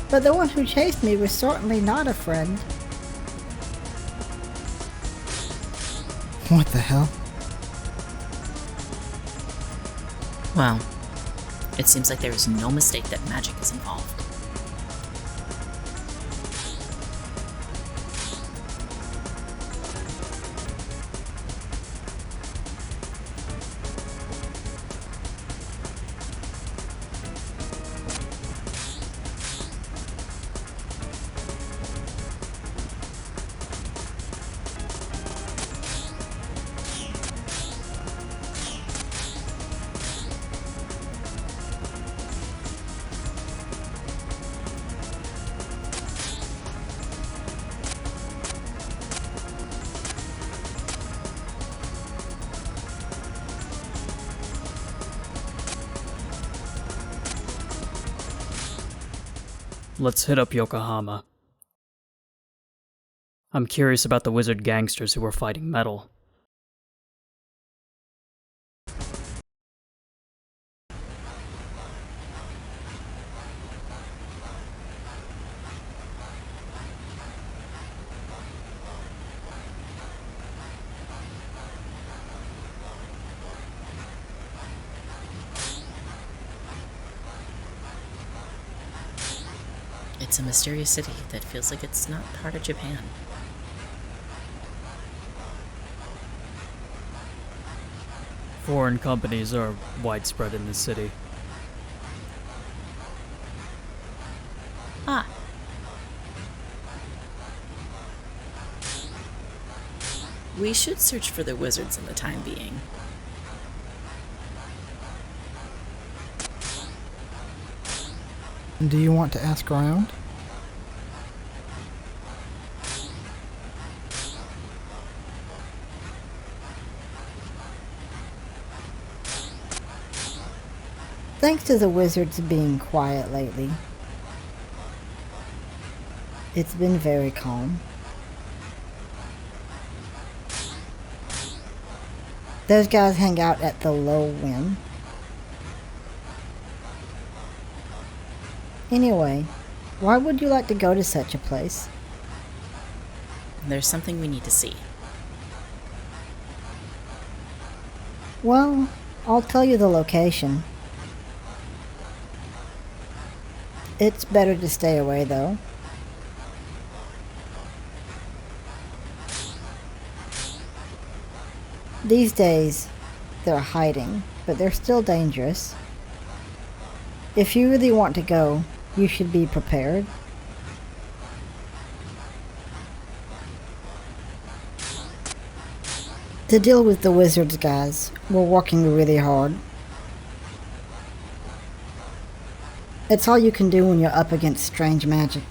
Speaker 5: But the one who chased me was certainly not a friend.
Speaker 1: What the hell?
Speaker 2: Well, it seems like there is no mistake that magic is involved.
Speaker 4: Let's hit up Yokohama. I'm curious about the wizard gangsters who were fighting metal.
Speaker 2: It's a mysterious city that feels like it's not part of Japan.
Speaker 4: Foreign companies are widespread in this city.
Speaker 2: Ah. We should search for the wizards in the time being.
Speaker 1: Do you want to ask around?
Speaker 5: Thanks to the wizards being quiet lately, it's been very calm. Those guys hang out at the Low Wind. Anyway, why would you like to go to such a place?
Speaker 2: There's something we need to see.
Speaker 5: Well, I'll tell you the location. It's better to stay away, though. These days, they're hiding, but they're still dangerous. If you really want to go, you should be prepared. To deal with the wizards, guys, we're working really hard. It's all you can do when you're up against strange magic.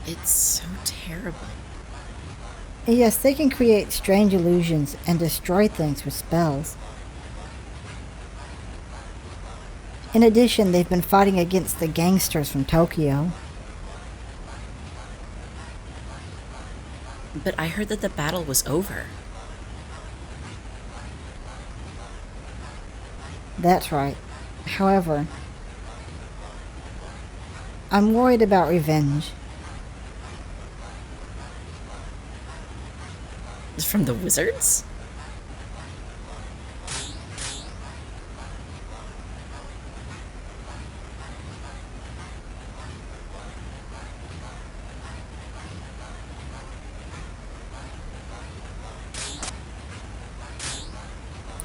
Speaker 2: It's so terrible.
Speaker 5: Yes, they can create strange illusions and destroy things with spells. In addition, they've been fighting against the gangsters from Tokyo.
Speaker 2: But I heard that the battle was over.
Speaker 5: That's right. However, I'm worried about revenge.
Speaker 2: From the wizards?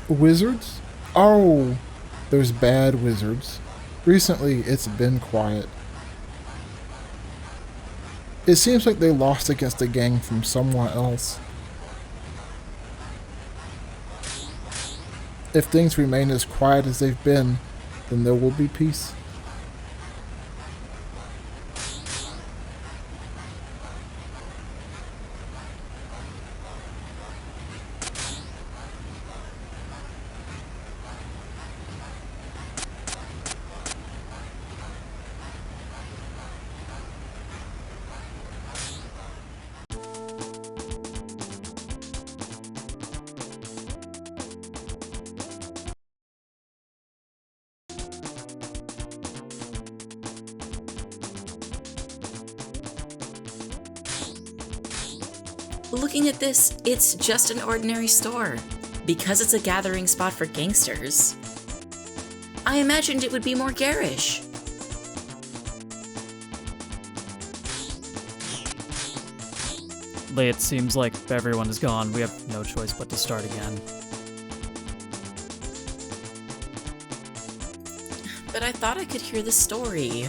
Speaker 6: Wizards? Oh, those bad wizards. Recently, it's been quiet. It seems like they lost against a gang from somewhere else. If things remain as quiet as they've been, then there will be peace.
Speaker 2: Looking at this, it's just an ordinary store. Because it's a gathering spot for gangsters, I imagined it would be more garish.
Speaker 4: Lee, it seems like everyone is gone. We have no choice but to start again.
Speaker 2: But I thought I could hear the story.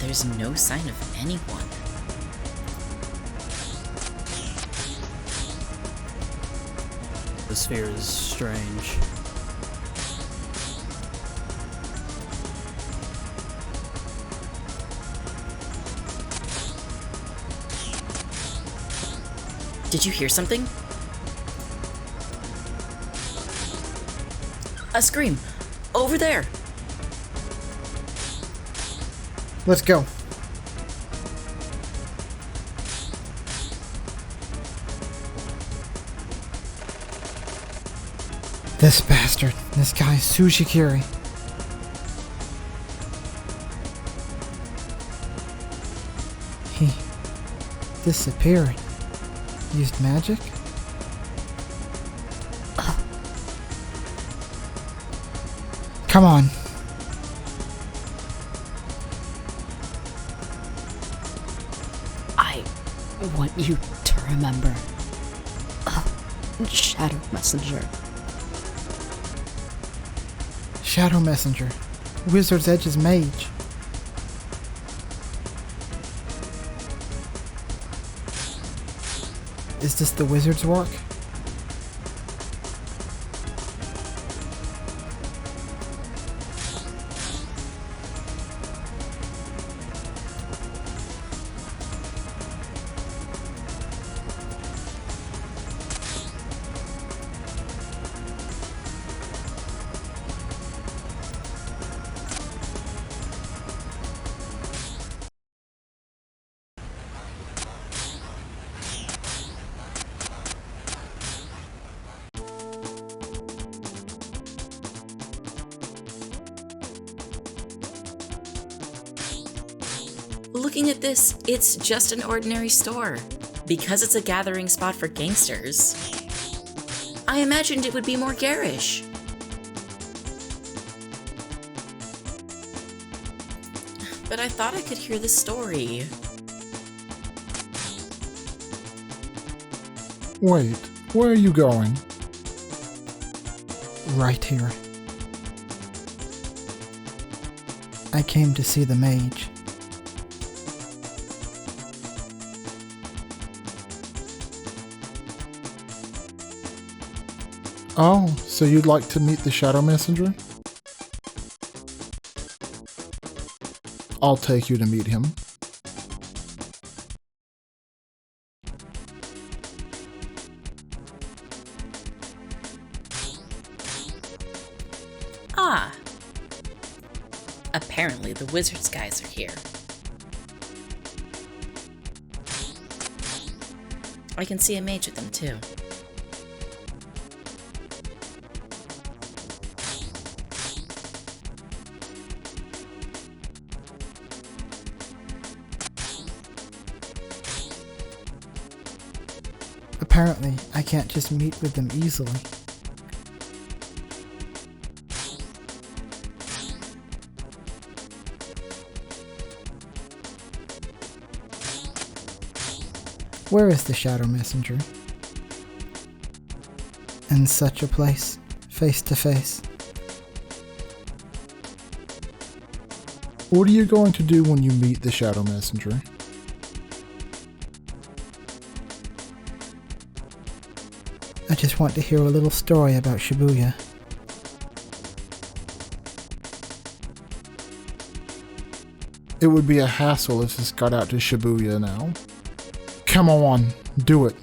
Speaker 2: There's no sign of anyone.
Speaker 4: The sphere is strange.
Speaker 2: Did you hear something? A scream! Over there!
Speaker 1: Let's go. This bastard. This guy, Tsujigiri. He disappeared. Used magic? Come on.
Speaker 3: want you to remember. Shadow Messenger.
Speaker 1: Shadow Messenger. Wizard's Edge's mage. Is this the wizard's work?
Speaker 2: Looking at this, it's just an ordinary store. Because it's a gathering spot for gangsters, I imagined it would be more garish. But I thought I could hear the story.
Speaker 6: Wait, where are you going?
Speaker 1: Right here. I came to see the mage.
Speaker 6: Oh, so you'd like to meet the Shadow Messenger? I'll take you to meet him.
Speaker 2: Ah. Apparently the wizard's guys are here. I can see a mage with them too.
Speaker 1: Apparently, I can't just meet with them easily. Where is the Shadow Messenger? In such a place, face to face.
Speaker 6: What are you going to do when you meet the Shadow Messenger?
Speaker 1: I just want to hear a little story about Shibuya.
Speaker 6: It would be a hassle if this got out to Shibuya now. Come on, do it.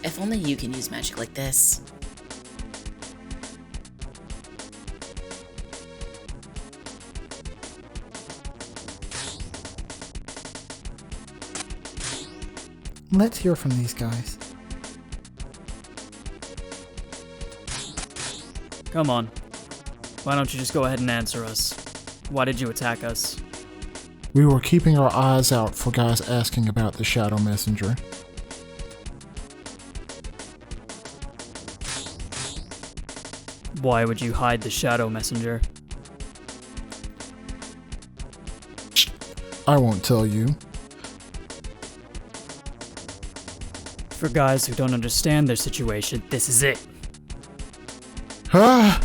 Speaker 2: If only you can use magic like this.
Speaker 1: Let's hear from these guys.
Speaker 4: Come on. Why don't you just go ahead and answer us? Why did you attack us?
Speaker 6: We were keeping our eyes out for guys asking about the Shadow Messenger.
Speaker 4: Why would you hide the Shadow Messenger?
Speaker 6: I won't tell you.
Speaker 4: For guys who don't understand their situation, this is it.
Speaker 6: Ah!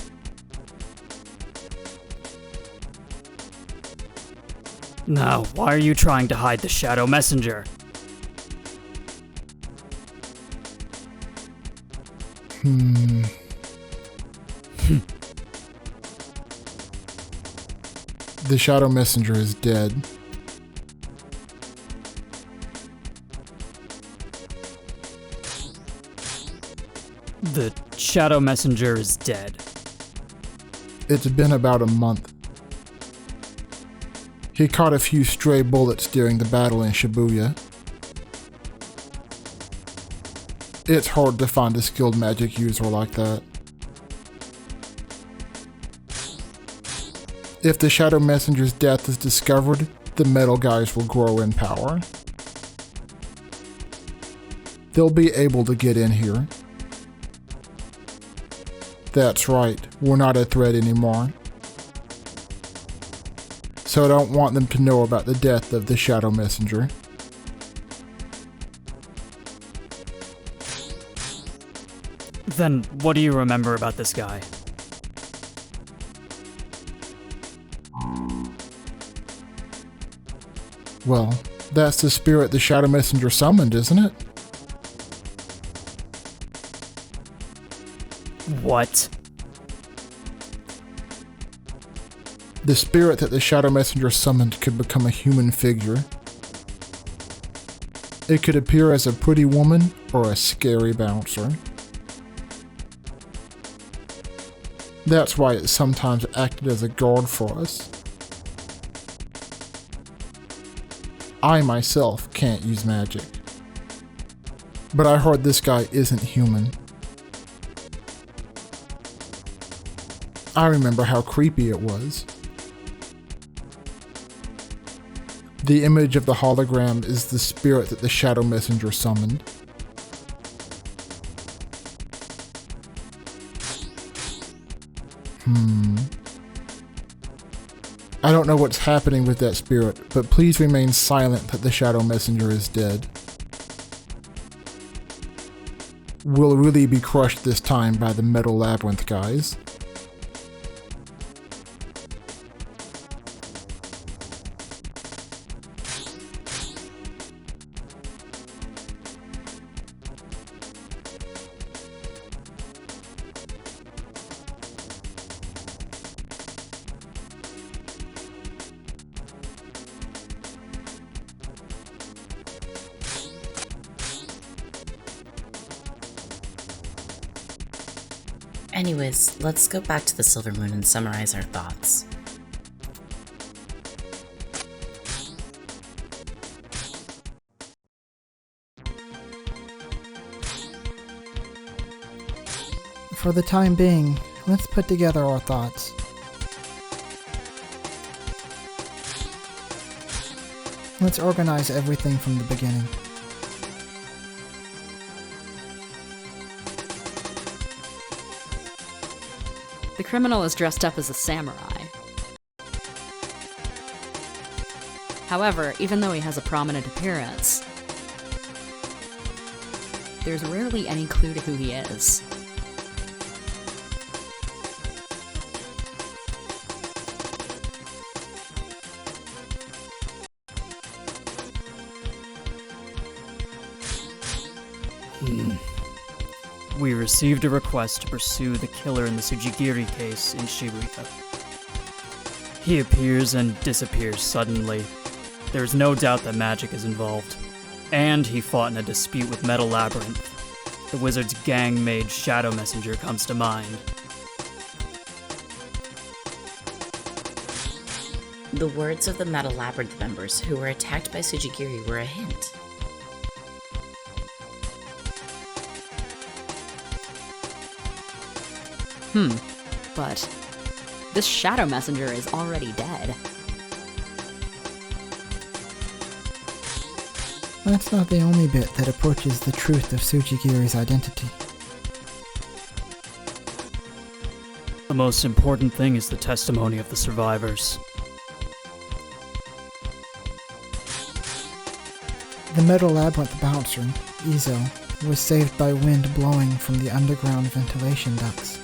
Speaker 4: Now, why are you trying to hide the Shadow Messenger?
Speaker 6: The Shadow Messenger is dead.
Speaker 4: The Shadow Messenger is dead.
Speaker 6: It's been about a month. He caught a few stray bullets during the battle in Shibuya. It's hard to find a skilled magic user like that. If the Shadow Messenger's death is discovered, the metal guys will grow in power. They'll be able to get in here. That's right, we're not a threat anymore. So I don't want them to know about the death of the Shadow Messenger.
Speaker 4: Then what do you remember about this guy?
Speaker 6: Well, that's the spirit the Shadow Messenger summoned, isn't it?
Speaker 4: What?
Speaker 6: The spirit that the Shadow Messenger summoned could become a human figure. It could appear as a pretty woman or a scary bouncer. That's why it sometimes acted as a guard for us. I myself can't use magic. But I heard this guy isn't human. I remember how creepy it was. The image of the hologram is the spirit that the Shadow Messenger summoned. I don't know what's happening with that spirit, but please remain silent that the Shadow Messenger is dead. We'll really be crushed this time by the Metal Labyrinth guys.
Speaker 2: Anyways, let's go back to the Silver Moon and summarize our thoughts.
Speaker 1: For the time being, let's put together our thoughts. Let's organize everything from the beginning.
Speaker 3: The criminal is dressed up as a samurai. However, even though he has a prominent appearance, there's rarely any clue to who he is.
Speaker 4: We received a request to pursue the killer in the tsujigiri case in Shibuya. He appears and disappears suddenly. There is no doubt that magic is involved. And he fought in a dispute with Metal Labyrinth. the wizard's gang-made Shadow Messenger comes to mind.
Speaker 2: The words of the Metal Labyrinth members who were attacked by tsujigiri were a hint.
Speaker 3: But this Shadow Messenger is already dead.
Speaker 1: That's not the only bit that approaches the truth of Tsujigiri's identity.
Speaker 4: The most important thing is the testimony of the survivors.
Speaker 1: The Metal Labyrinth bouncer, Izo, was saved by wind blowing from the underground ventilation ducts.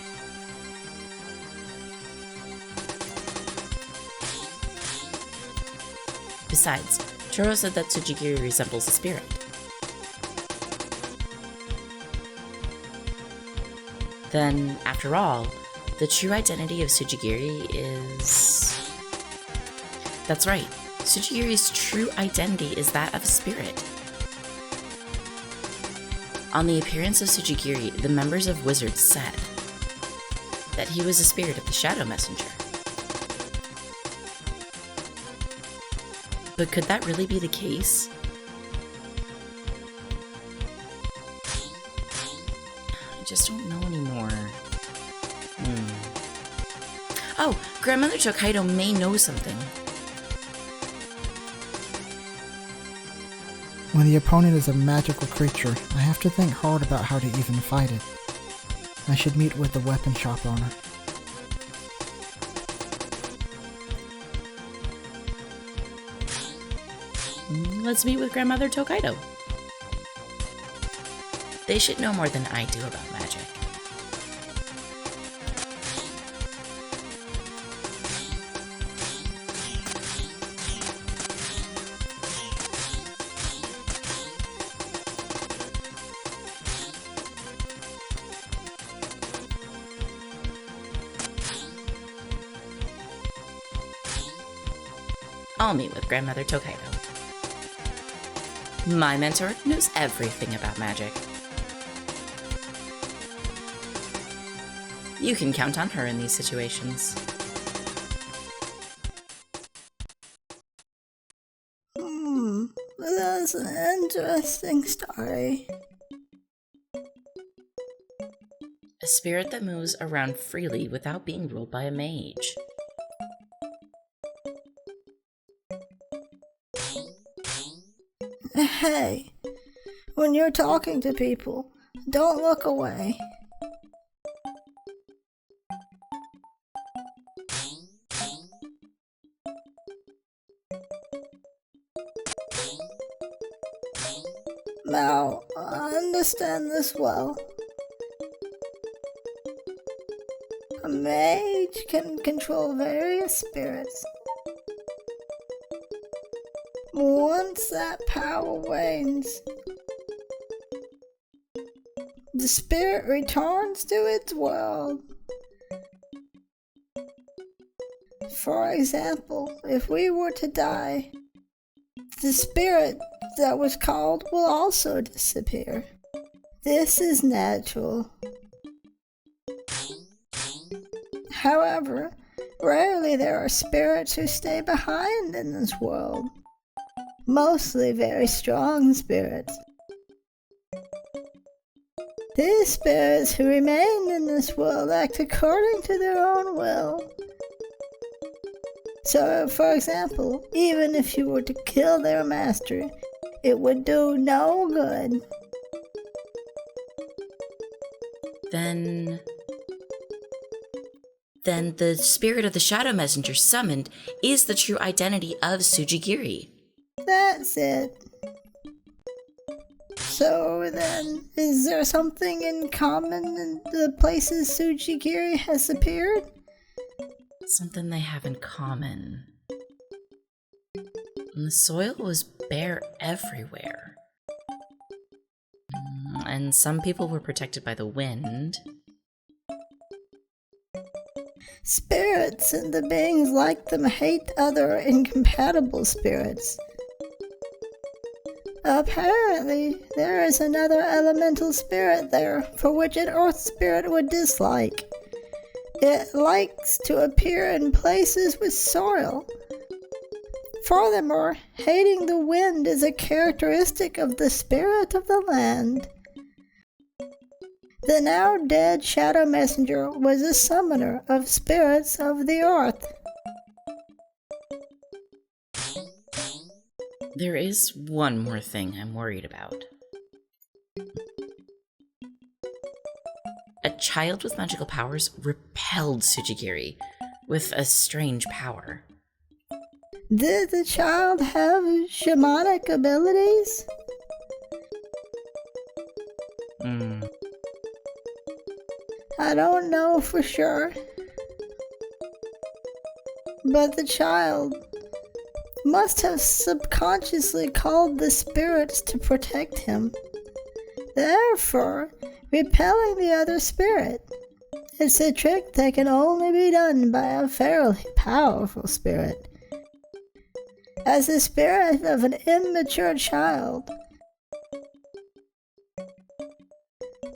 Speaker 2: Besides, Choro said that tsujigiri resembles a spirit. Then, after all, the true identity of tsujigiri is... That's right, tsujigiri's true identity is that of a spirit. On the appearance of tsujigiri, the members of Wizards said that he was a spirit of the Shadow Messenger. But could that really be the case? I just don't know anymore. Oh, Grandmother Tokaido may know something.
Speaker 1: When the opponent is a magical creature, I have to think hard about how to even fight it. I should meet with the weapon shop owner.
Speaker 2: Let's meet with Grandmother Tokaido. They should know more than I do about magic. I'll meet with Grandmother Tokaido. My mentor knows everything about magic. You can count on her in these situations.
Speaker 5: That's an interesting story.
Speaker 2: A spirit that moves around freely without being ruled by a mage.
Speaker 5: Hey, when you're talking to people, don't look away. Now, I understand this well. A mage can control various spirits. Once that power wanes, the spirit returns to its world. For example, if we were to die, the spirit that was called will also disappear. This is natural. However, rarely there are spirits who stay behind in this world. Mostly very strong spirits. These spirits who remain in this world act according to their own will. So, for example, even if you were to kill their master, it would do no good.
Speaker 2: Then the spirit of the Shadow Messenger summoned is the true identity of tsujigiri.
Speaker 5: That's it. So then, is there something in common in the places tsujigiri has appeared?
Speaker 2: Something they have in common. And the soil was bare everywhere. And some people were protected by the wind.
Speaker 5: Spirits and the beings like them hate other incompatible spirits. Apparently, there is another elemental spirit there for which an earth spirit would dislike. It likes to appear in places with soil. Furthermore, hating the wind is a characteristic of the spirit of the land. The now dead Shadow Messenger was a summoner of spirits of the earth.
Speaker 2: There is one more thing I'm worried about. A child with magical powers repelled tsujigiri with a strange power.
Speaker 5: Did the child have shamanic abilities? I don't know for sure. But the child must have subconsciously called the spirits to protect him, therefore repelling the other spirit. It's a trick that can only be done by a fairly powerful spirit. As the spirit of an immature child,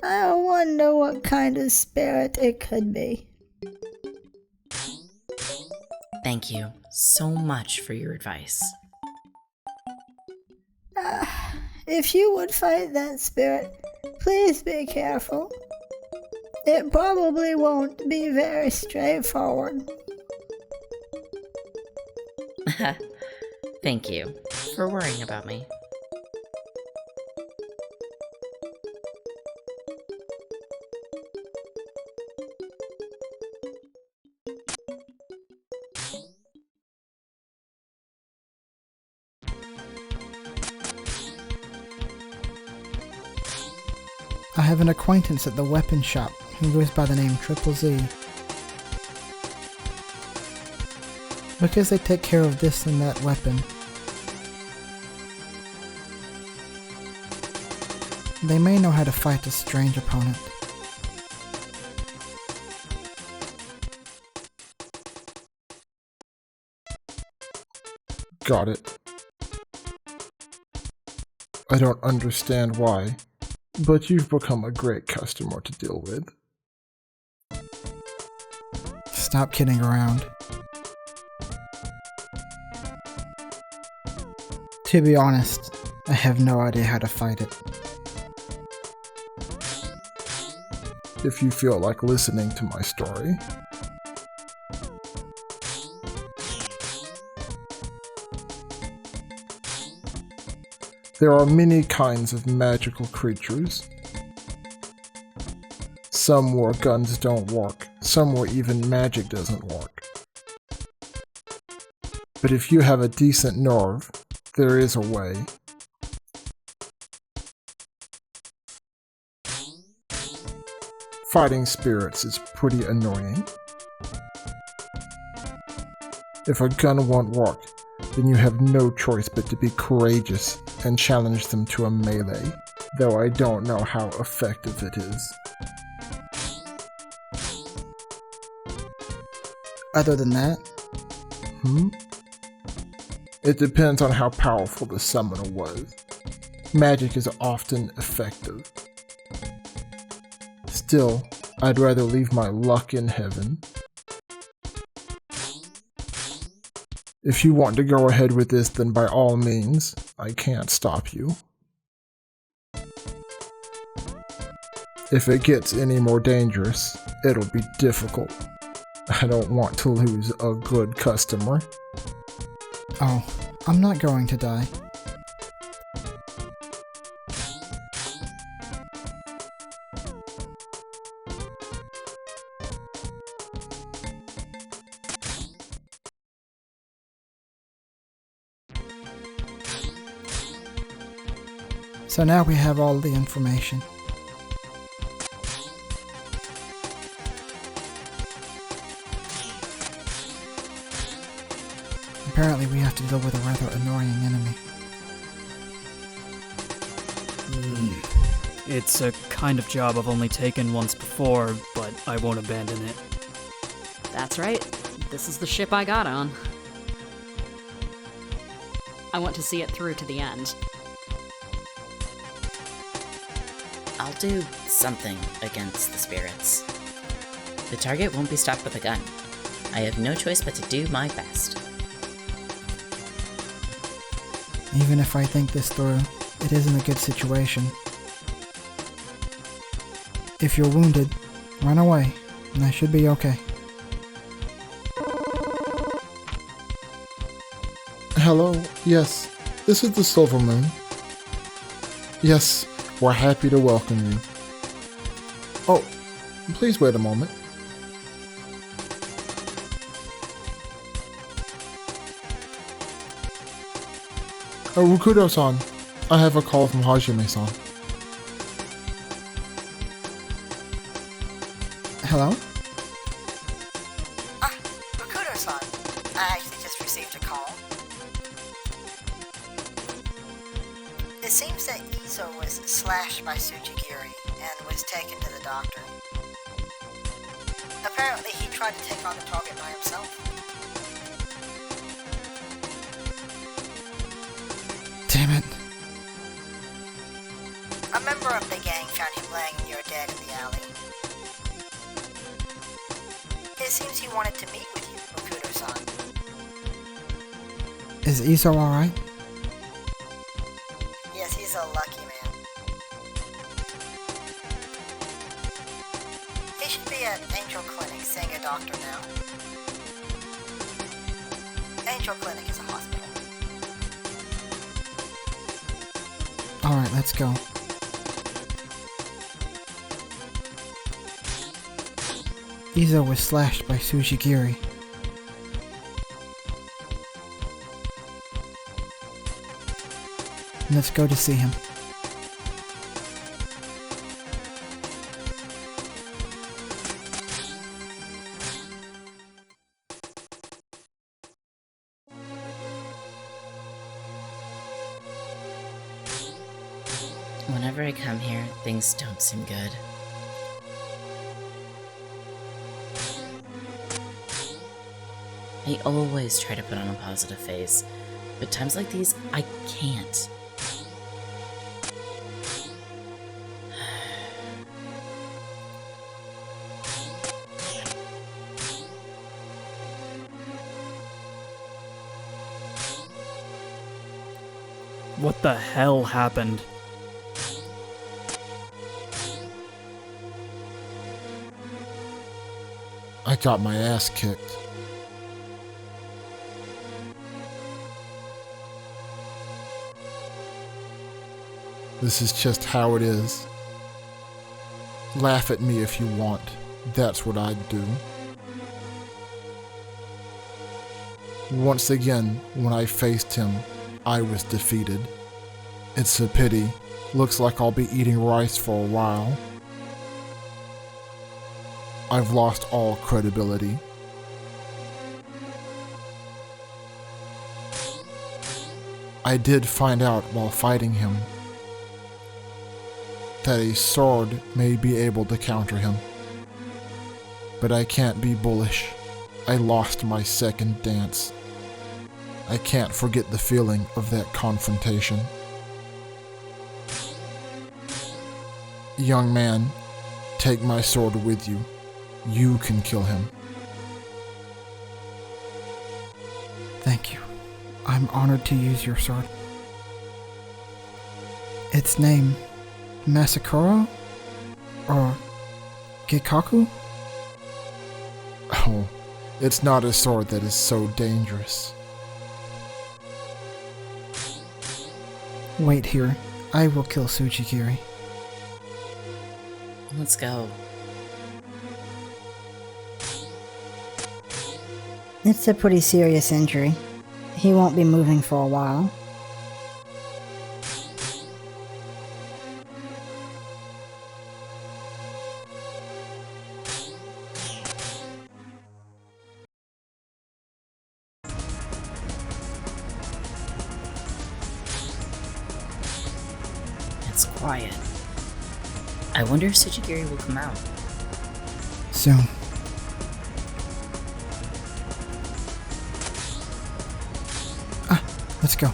Speaker 5: I wonder what kind of spirit it could be.
Speaker 2: Thank you so much for your advice.
Speaker 5: If you would fight that spirit, please be careful. It probably won't be very straightforward.
Speaker 2: Thank you for worrying about me.
Speaker 1: I have an acquaintance at the weapon shop who goes by the name Triple Z. Because they take care of this and that weapon, they may know how to fight a strange opponent.
Speaker 6: Got it. I don't understand why, but you've become a great customer to deal with.
Speaker 1: Stop kidding around. To be honest, I have no idea how to fight it.
Speaker 6: If you feel like listening to my story. There are many kinds of magical creatures. Some where guns don't work, some where even magic doesn't work. But if you have a decent nerve, there is a way. Fighting spirits is pretty annoying. If a gun won't work, then you have no choice but to be courageous and challenge them to a melee, though I don't know how effective it is.
Speaker 1: Other than that,
Speaker 6: It depends on how powerful the summoner was. Magic is often effective. Still, I'd rather leave my luck in heaven. If you want to go ahead with this, then by all means, I can't stop you. If it gets any more dangerous, it'll be difficult. I don't want to lose a good customer.
Speaker 1: oh, I'm not going to die. So now we have all the information. Apparently we have to deal with a rather annoying enemy.
Speaker 4: It's a kind of job I've only taken once before, but I won't abandon it.
Speaker 3: That's right. This is the ship I got on. I want to see it through to the end.
Speaker 2: I'll do something against the spirits. The target won't be stopped with a gun. I have no choice but to do my best.
Speaker 1: Even if I think this through, it isn't a good situation. If you're wounded, run away, and I should be okay.
Speaker 6: Hello, yes, this is the Silver Moon. Yes, we're happy to welcome you. Oh, please wait a moment. Rokudo-san, I have a call from Hajime-san.
Speaker 1: Hello?
Speaker 7: Rokudo-san. I actually just received a call. It seems that Izo was slashed by tsujigiri and was taken to the doctor. Apparently he tried to take on the target by himself.
Speaker 1: Damn it.
Speaker 7: A member of the gang found him laying near dead in the alley. It seems he wanted to meet with you, Rokudo-san.
Speaker 1: Is Iso alright?
Speaker 7: Yes, he's a lucky man. He should be at Angel Clinic seeing a doctor now. Angel Clinic is a hospital.
Speaker 1: Alright, let's go. Izo was slashed by tsujigiri. Let's go to see him.
Speaker 2: Whenever I come here, things don't seem good. I always try to put on a positive face, but times like these, I can't.
Speaker 4: What the hell happened?
Speaker 6: I got my ass kicked. This is just how it is. Laugh at me if you want. That's what I'd do. Once again, when I faced him, I was defeated. It's a pity. Looks like I'll be eating rice for a while. I've lost all credibility. I did find out while fighting him that a sword may be able to counter him. But I can't be bullish. I lost my second dance. I can't forget the feeling of that confrontation. Young man, take my sword with you. You can kill him.
Speaker 1: Thank you. I'm honored to use your sword. Its name, Masakuro? Or Gikaku?
Speaker 6: Oh, it's not a sword that is so dangerous.
Speaker 1: Wait here. I will kill tsujigiri.
Speaker 2: Let's go.
Speaker 5: It's a pretty serious injury. He won't be moving for a while.
Speaker 2: It's quiet. I wonder if tsujigiri will come out.
Speaker 1: Soon. Let's go.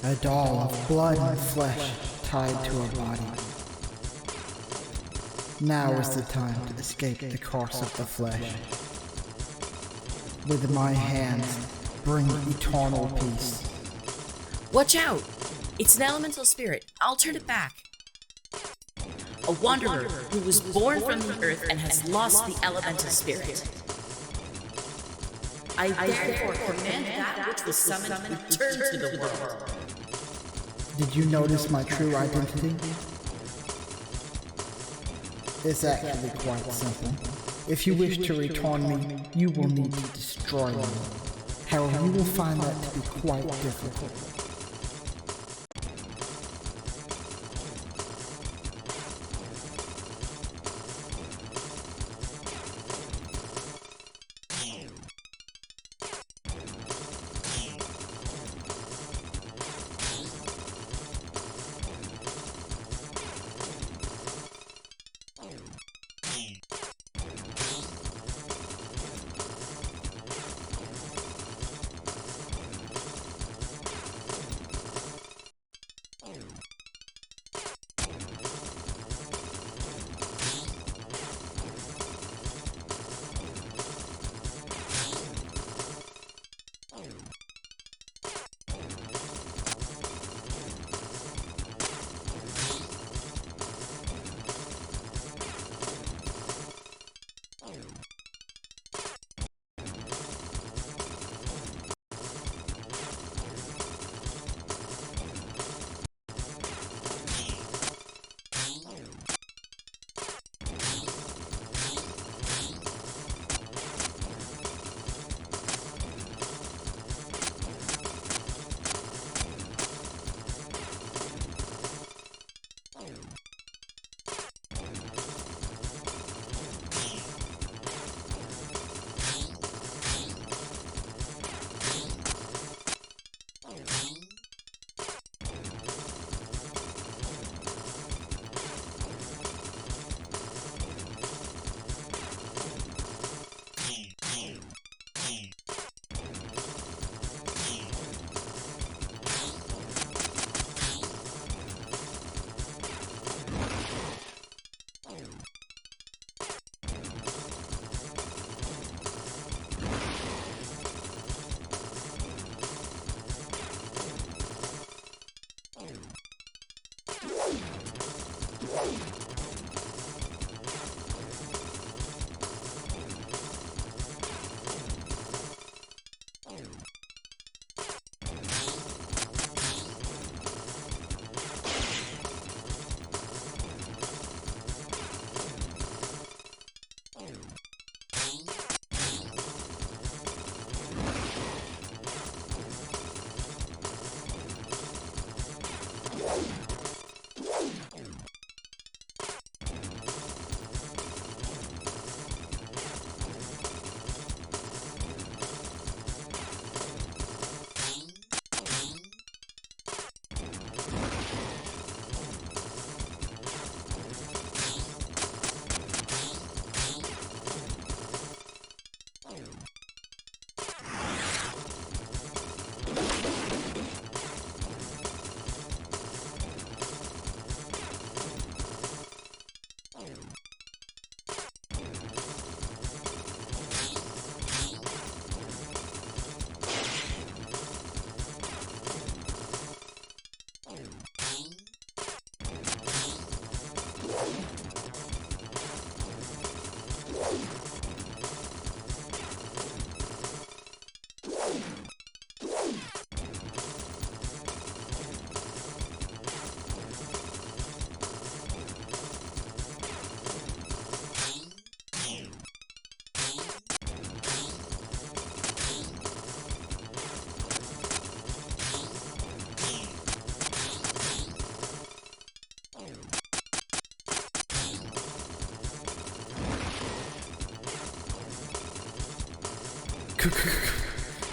Speaker 1: A doll of blood and flesh tied to a body. Now is the time to escape the curse of the flesh. With my hands, bring eternal peace.
Speaker 8: Watch out! It's an elemental spirit. I'll turn it back. A wanderer who was born from the earth and has lost the elemental spirit. I therefore command that which was summoned return to the world.
Speaker 1: Did you notice my true identity? It's actually quite simple. If you wish to return me, you will need to destroy me. However, you will find that to be quite difficult.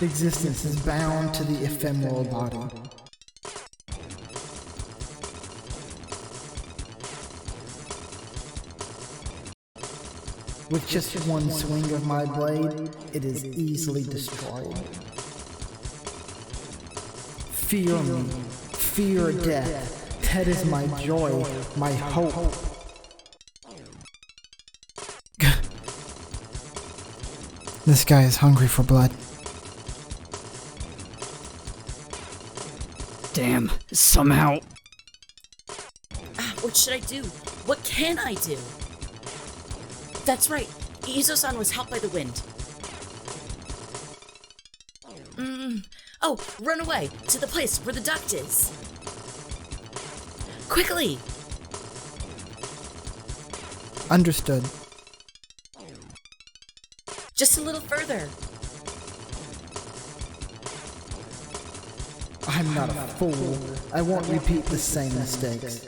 Speaker 1: Existence is bound to the ephemeral body. With just one swing of my blade, it is easily destroyed. Fear me, fear death. That is my joy, my hope. This guy is hungry for blood.
Speaker 4: Damn, somehow.
Speaker 8: What should I do? What can I do? That's right. Izo-san was helped by the wind. Oh, run away to the place where the duct is. Quickly!
Speaker 1: Understood.
Speaker 8: Just a little further.
Speaker 1: I'm not a fool. I won't repeat the same mistakes.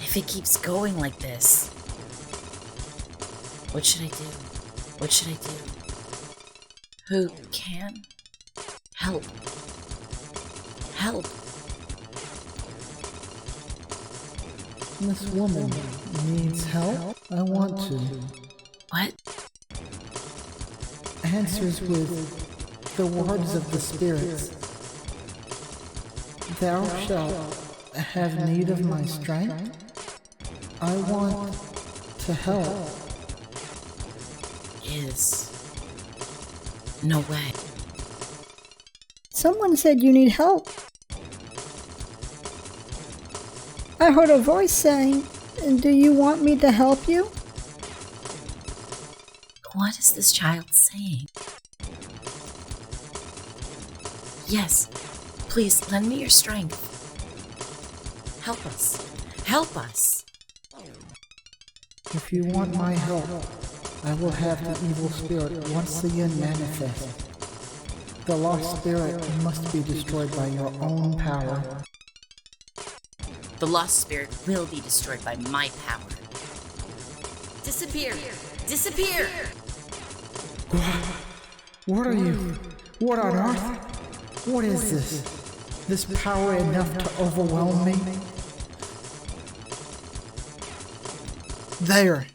Speaker 8: If it keeps going like this, what should I do? What should I do? Who can help? Help!
Speaker 1: This woman needs help? I want to.
Speaker 8: What?
Speaker 1: Answers with the words of the spirits. Thou shalt have need of my strength? I want to help.
Speaker 8: No way.
Speaker 5: Someone said you need help. I heard a voice saying, "Do you want me to help you?"
Speaker 8: What is this child saying? Yes, please lend me your strength. Help us. Help us.
Speaker 1: If you want my help, I will have the evil spirit once again manifest. The lost spirit must be destroyed by your own power.
Speaker 8: The lost spirit will be destroyed by my power. Disappear! Disappear!
Speaker 1: What are you? What on earth? What is this? This power enough to overwhelm me? There!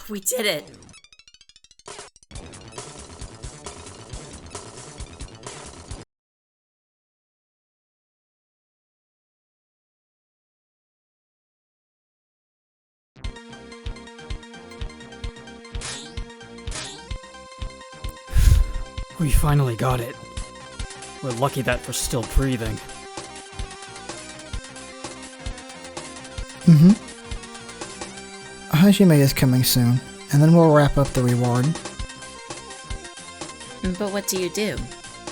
Speaker 8: We did it!
Speaker 4: We finally got it. We're lucky that we're still breathing.
Speaker 1: Hajime is coming soon, and then we'll wrap up the reward.
Speaker 8: But what do?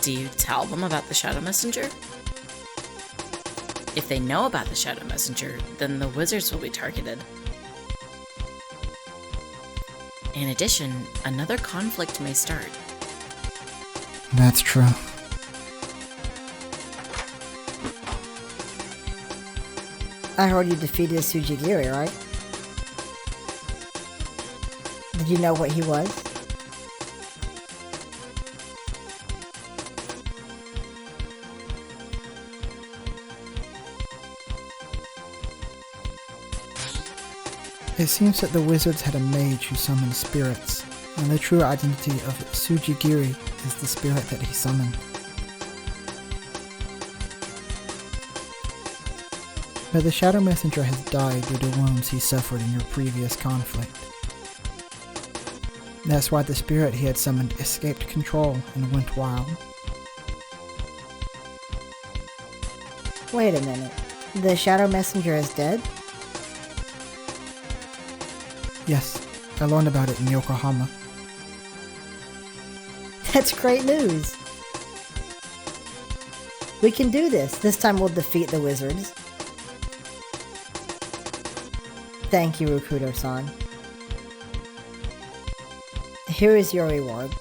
Speaker 8: Do you tell them about the Shadow Messenger?
Speaker 2: If they know about the Shadow Messenger, then the wizards will be targeted. In addition, another conflict may start.
Speaker 1: That's true.
Speaker 7: I heard you defeated Tsujigiri, right? Did you know what he was?
Speaker 1: It seems that the wizards had a mage who summoned spirits, and the true identity of Tsujigiri is the spirit that he summoned. But the Shadow Messenger has died due to wounds he suffered in your previous conflict. That's why the spirit he had summoned escaped control and went wild.
Speaker 7: Wait a minute. The Shadow Messenger is dead?
Speaker 1: Yes, I learned about it in Yokohama.
Speaker 7: That's great news. We can do this. This time we'll defeat the wizards. Thank you, Rokudo-san. Here is your reward.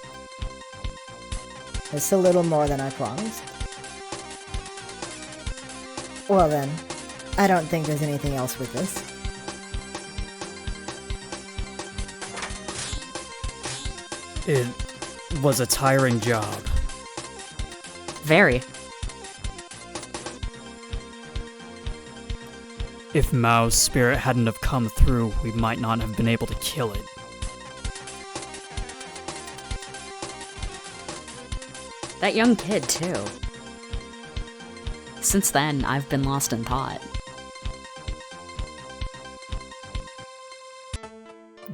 Speaker 7: It's a little more than I promised. Well then, I don't think there's anything else with this.
Speaker 4: It was a tiring job.
Speaker 3: Very.
Speaker 4: If Mao's spirit hadn't have come through, we might not have been able to kill it.
Speaker 3: That young kid, too. Since then, I've been lost in thought.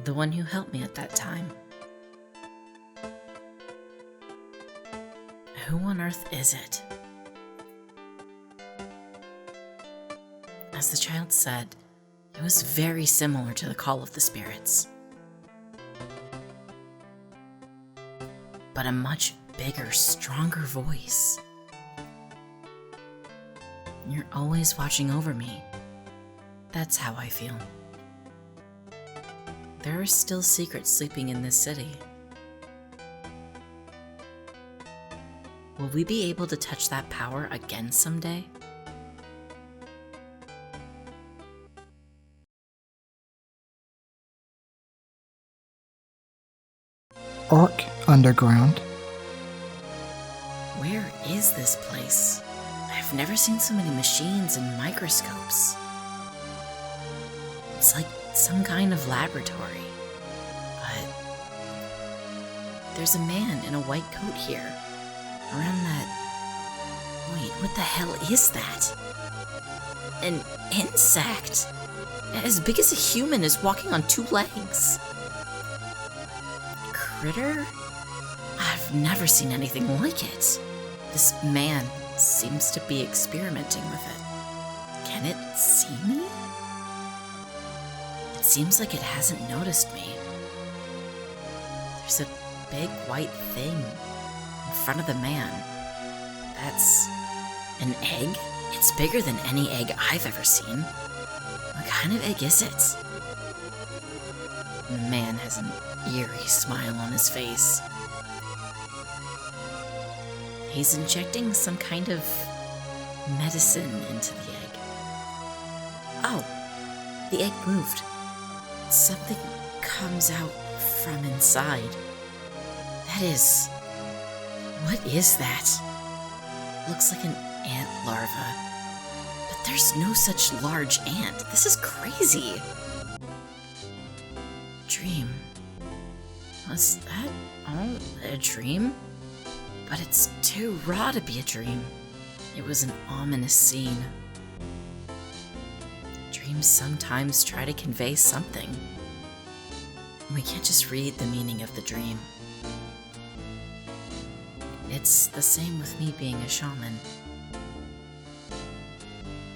Speaker 2: The one who helped me at that time. Who on earth is it? As the child said, it was very similar to the call of the spirits. But a much bigger, stronger voice. You're always watching over me. That's how I feel. There are still secrets sleeping in this city. Will we be able to touch that power again someday?
Speaker 1: Orc Underground.
Speaker 2: Where is this place? I've never seen so many machines and microscopes. It's like some kind of laboratory. But there's a man in a white coat here. Around that... Wait, what the hell is that? An insect! As big as a human is walking on 2 legs. Critter? I've never seen anything like it. This man seems to be experimenting with it. Can it see me? It seems like it hasn't noticed me. There's a big white thing in front of the man. That's an egg? It's bigger than any egg I've ever seen. What kind of egg is it? The man has an eerie smile on his face. He's injecting some kind of medicine into the egg. Oh, the egg moved. Something comes out from inside. That is... What is that? Looks like an ant larva. But there's no such large ant. This is crazy. Dream. Was that all a dream? But it's too raw to be a dream. It was an ominous scene. Dreams sometimes try to convey something. We can't just read the meaning of the dream. It's the same with me being a shaman.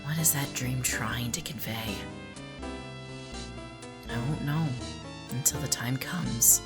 Speaker 2: What is that dream trying to convey? I won't know until the time comes.